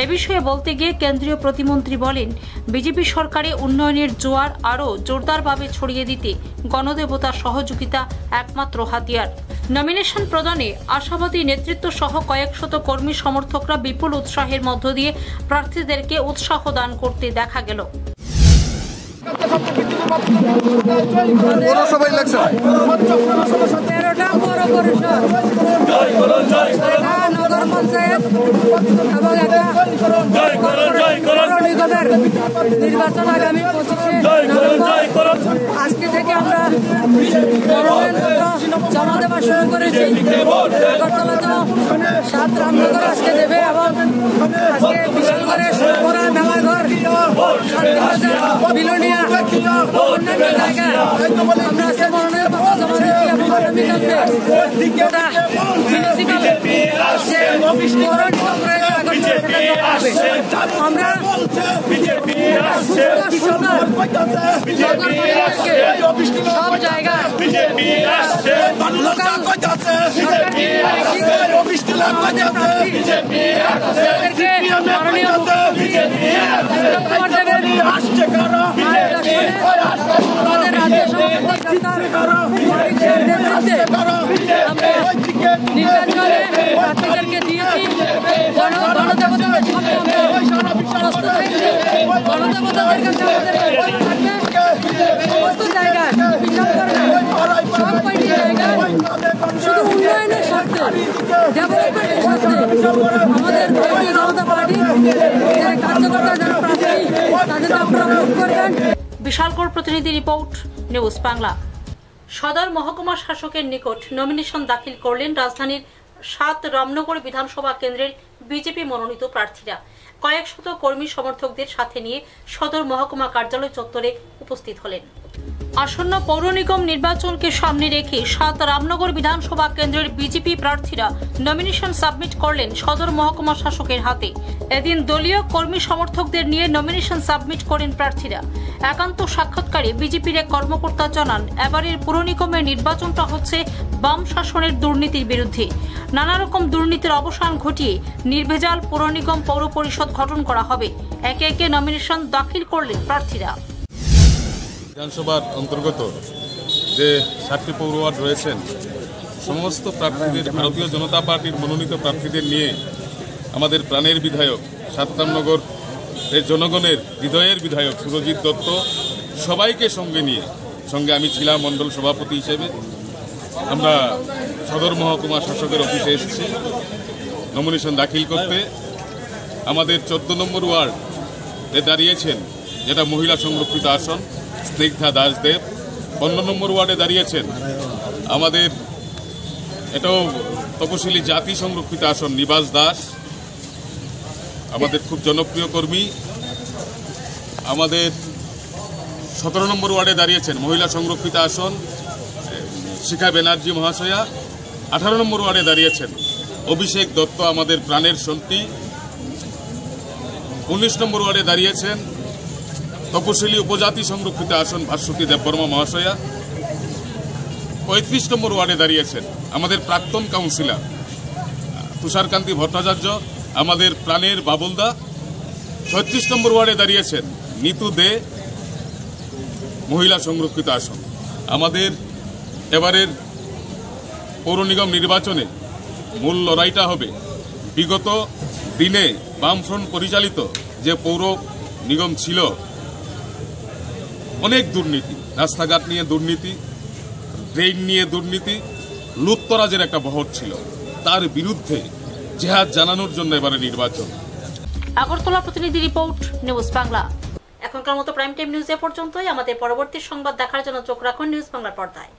এ বিষয়ে বলতে গিয়ে কেন্দ্রীয় প্রতিমন্ত্রী বলেন, বিজেপি সরকারে উন্নয়নের জোয়ার আরও জোরদারভাবে ছড়িয়ে দিতে গণদেবতার সহযোগিতা একমাত্র হাতিয়ার। নমিনেশন প্রদানে আশাবাদী নেতৃত্ব সহ কয়েকশত কর্মী সমর্থকরা বিপুল উৎসাহের মধ্য দিয়ে প্রার্থীদেরকে উৎসাহ দান করতে দেখা গেল। পৌরসভা ইলেকশন 13টা পৌর পরিষদ, নগর পঞ্চায়েত এবং একটা পৌর নিগমের নির্বাচন আগামী 25শে নভেম্বর। আজকে থেকে আমরা জমা দেওয়া শুরু করেছি। আগরতলাতেও 7 রামনগর আজকে দেবে এবং আজকে বিশালগড়ে সোনা মেলাঘর, শান্তিবাজার, বিলোনিয়া, অন্যান্য জায়গায় আমরা আজকে মনোনয়নপত্র জমা দিচ্ছি এবং আগামীকালকে গোটা মিউনিসিপাল যে পৌর নিগম রয়েছে আমরা সব জায়গায় আমাদের রাজ্য নির্বাচনে প্রার্থীদেরকে দিয়েছি। গণদেবতাদের সামনে প্রস্তুত হয়েছে। গণদেবতাদের কাছে সমস্ত জায়গায় বিচার করে না, সব কয়টি জায়গায় শুধু উন্নয়নের স্বার্থে, ডেভেলপমেন্টের স্বার্থে আমাদের ভারতীয় জনতা পার্টি কার্যকর্তা যারা প্রার্থী তাদের আপনারা ভোট করবেন। বিশালগড় প্রতিনিধি রিপোর্ট, নিউজ বাংলা। সদর মহকুমা শাসকের নিকট নমিনেশন দাখিল করলেন রাজধানীর 7 রামনগর বিধানসভা কেন্দ্রের বিজেপি মনোনীত প্রার্থীরা। কয়েকশত কর্মী সমর্থকদের সাথে নিয়ে সদর মহকুমা কার্যালয় চত্বরে উপস্থিত হলেন। আসন্ন পৌর নিগম নির্বাচনকে সামনে রেখে 7 রামনগর বিধানসভা কেন্দ্রের বিজেপি প্রার্থীরা নমিনেশন সাবমিট করলেন সদর মহকুমা শাসকের হাতে। এদিন দলীয় কর্মী সমর্থকদের নিয়ে নমিনেশন সাবমিট করেন প্রার্থীরা। একান্ত সাক্ষাৎকারে বিজেপির এক কর্মকর্তা জানান, এবারের পুর নিগমের নির্বাচনটা হচ্ছে বাম শাসনের দুর্নীতির বিরুদ্ধে। নানা রকম দুর্নীতির অবসান ঘটিয়ে নির্ভেজাল পুর নিগম পৌর পরিষদ গঠন করা হবে। একে একে নমিনেশন দাখিল করলেন প্রার্থীরা। বিধানসভার অন্তর্গত যে 7টি পৌর ওয়ার্ড রয়েছেন, সমস্ত প্রার্থীদের, ভারতীয় জনতা পার্টির মনোনীত প্রার্থীদের নিয়ে আমাদের প্রাণের বিধায়ক, 7 রামনগর এই জনগণের হৃদয়ের বিধায়ক সুরজিৎ দত্ত সবাইকে সঙ্গে নিয়ে, সঙ্গে আমি ছিলাম মণ্ডল সভাপতি হিসেবে, আমরা সদর মহকুমা শাসকের অফিসে এসেছি নমিনেশন দাখিল করতে। আমাদের 14 নম্বর ওয়ার্ডে দাঁড়িয়েছেন, যেটা মহিলা সংরক্ষিত আসন, স্নিগ্ধা দাসদেব। 15 নম্বর ওয়ার্ডে দাঁড়িয়েছেন আমাদের এটাও তপশিলি জাতি সংরক্ষিত আসন, নিবাস দাস, আমাদের খুব জনপ্রিয় কর্মী। আমাদের 17 নম্বর ওয়ার্ডে দাঁড়িয়েছেন মহিলা সংরক্ষিত আসন, শিখা ব্যানার্জি মহাশয়া। 18 নম্বর ওয়ার্ডে দাঁড়িয়েছেন অভিষেক দত্ত, আমাদের প্রাণের সন্তি। 19 নম্বর ওয়ার্ডে দাঁড়িয়েছেন তপশিলি উপজাতি সংরক্ষিত আসন ভাস্বতী দেববর্মা মহাশয়া। 35 নম্বর ওয়ার্ডে দাঁড়িয়েছেন আমাদের প্রাক্তন কাউন্সিলর তুষারকান্তি ভট্টাচার্য, আমাদের প্রাণের বাবুলদা। 36 নম্বর ওয়ার্ডে দাঁড়িয়েছেন নিতু দে, মহিলা সংরক্ষিত আসন। আমাদের এবারের পৌর নিগম নির্বাচনে মূল লড়াইটা হবে বিগত দিনে বামফ্রন্ট পরিচালিত যে পৌর নিগম ছিল, অনেক দুর্নীতি, রাস্তাঘাট নিয়ে দুর্নীতি, ড্রেন নিয়ে দুর্নীতি, লুটতরাজের একটা বহর ছিল, তার বিরুদ্ধে জেহাদ জানানোর জন্য এবারে নির্বাচন। আগরতলা প্রতিনিধি রিপোর্ট, নিউজ বাংলা। এখনকার মতো প্রাইম টাইম নিউজ এ পর্যন্তই। আমাদের পরবর্তী সংবাদ দেখার জন্য চোখ রাখুন নিউজ বাংলার পর্দায়।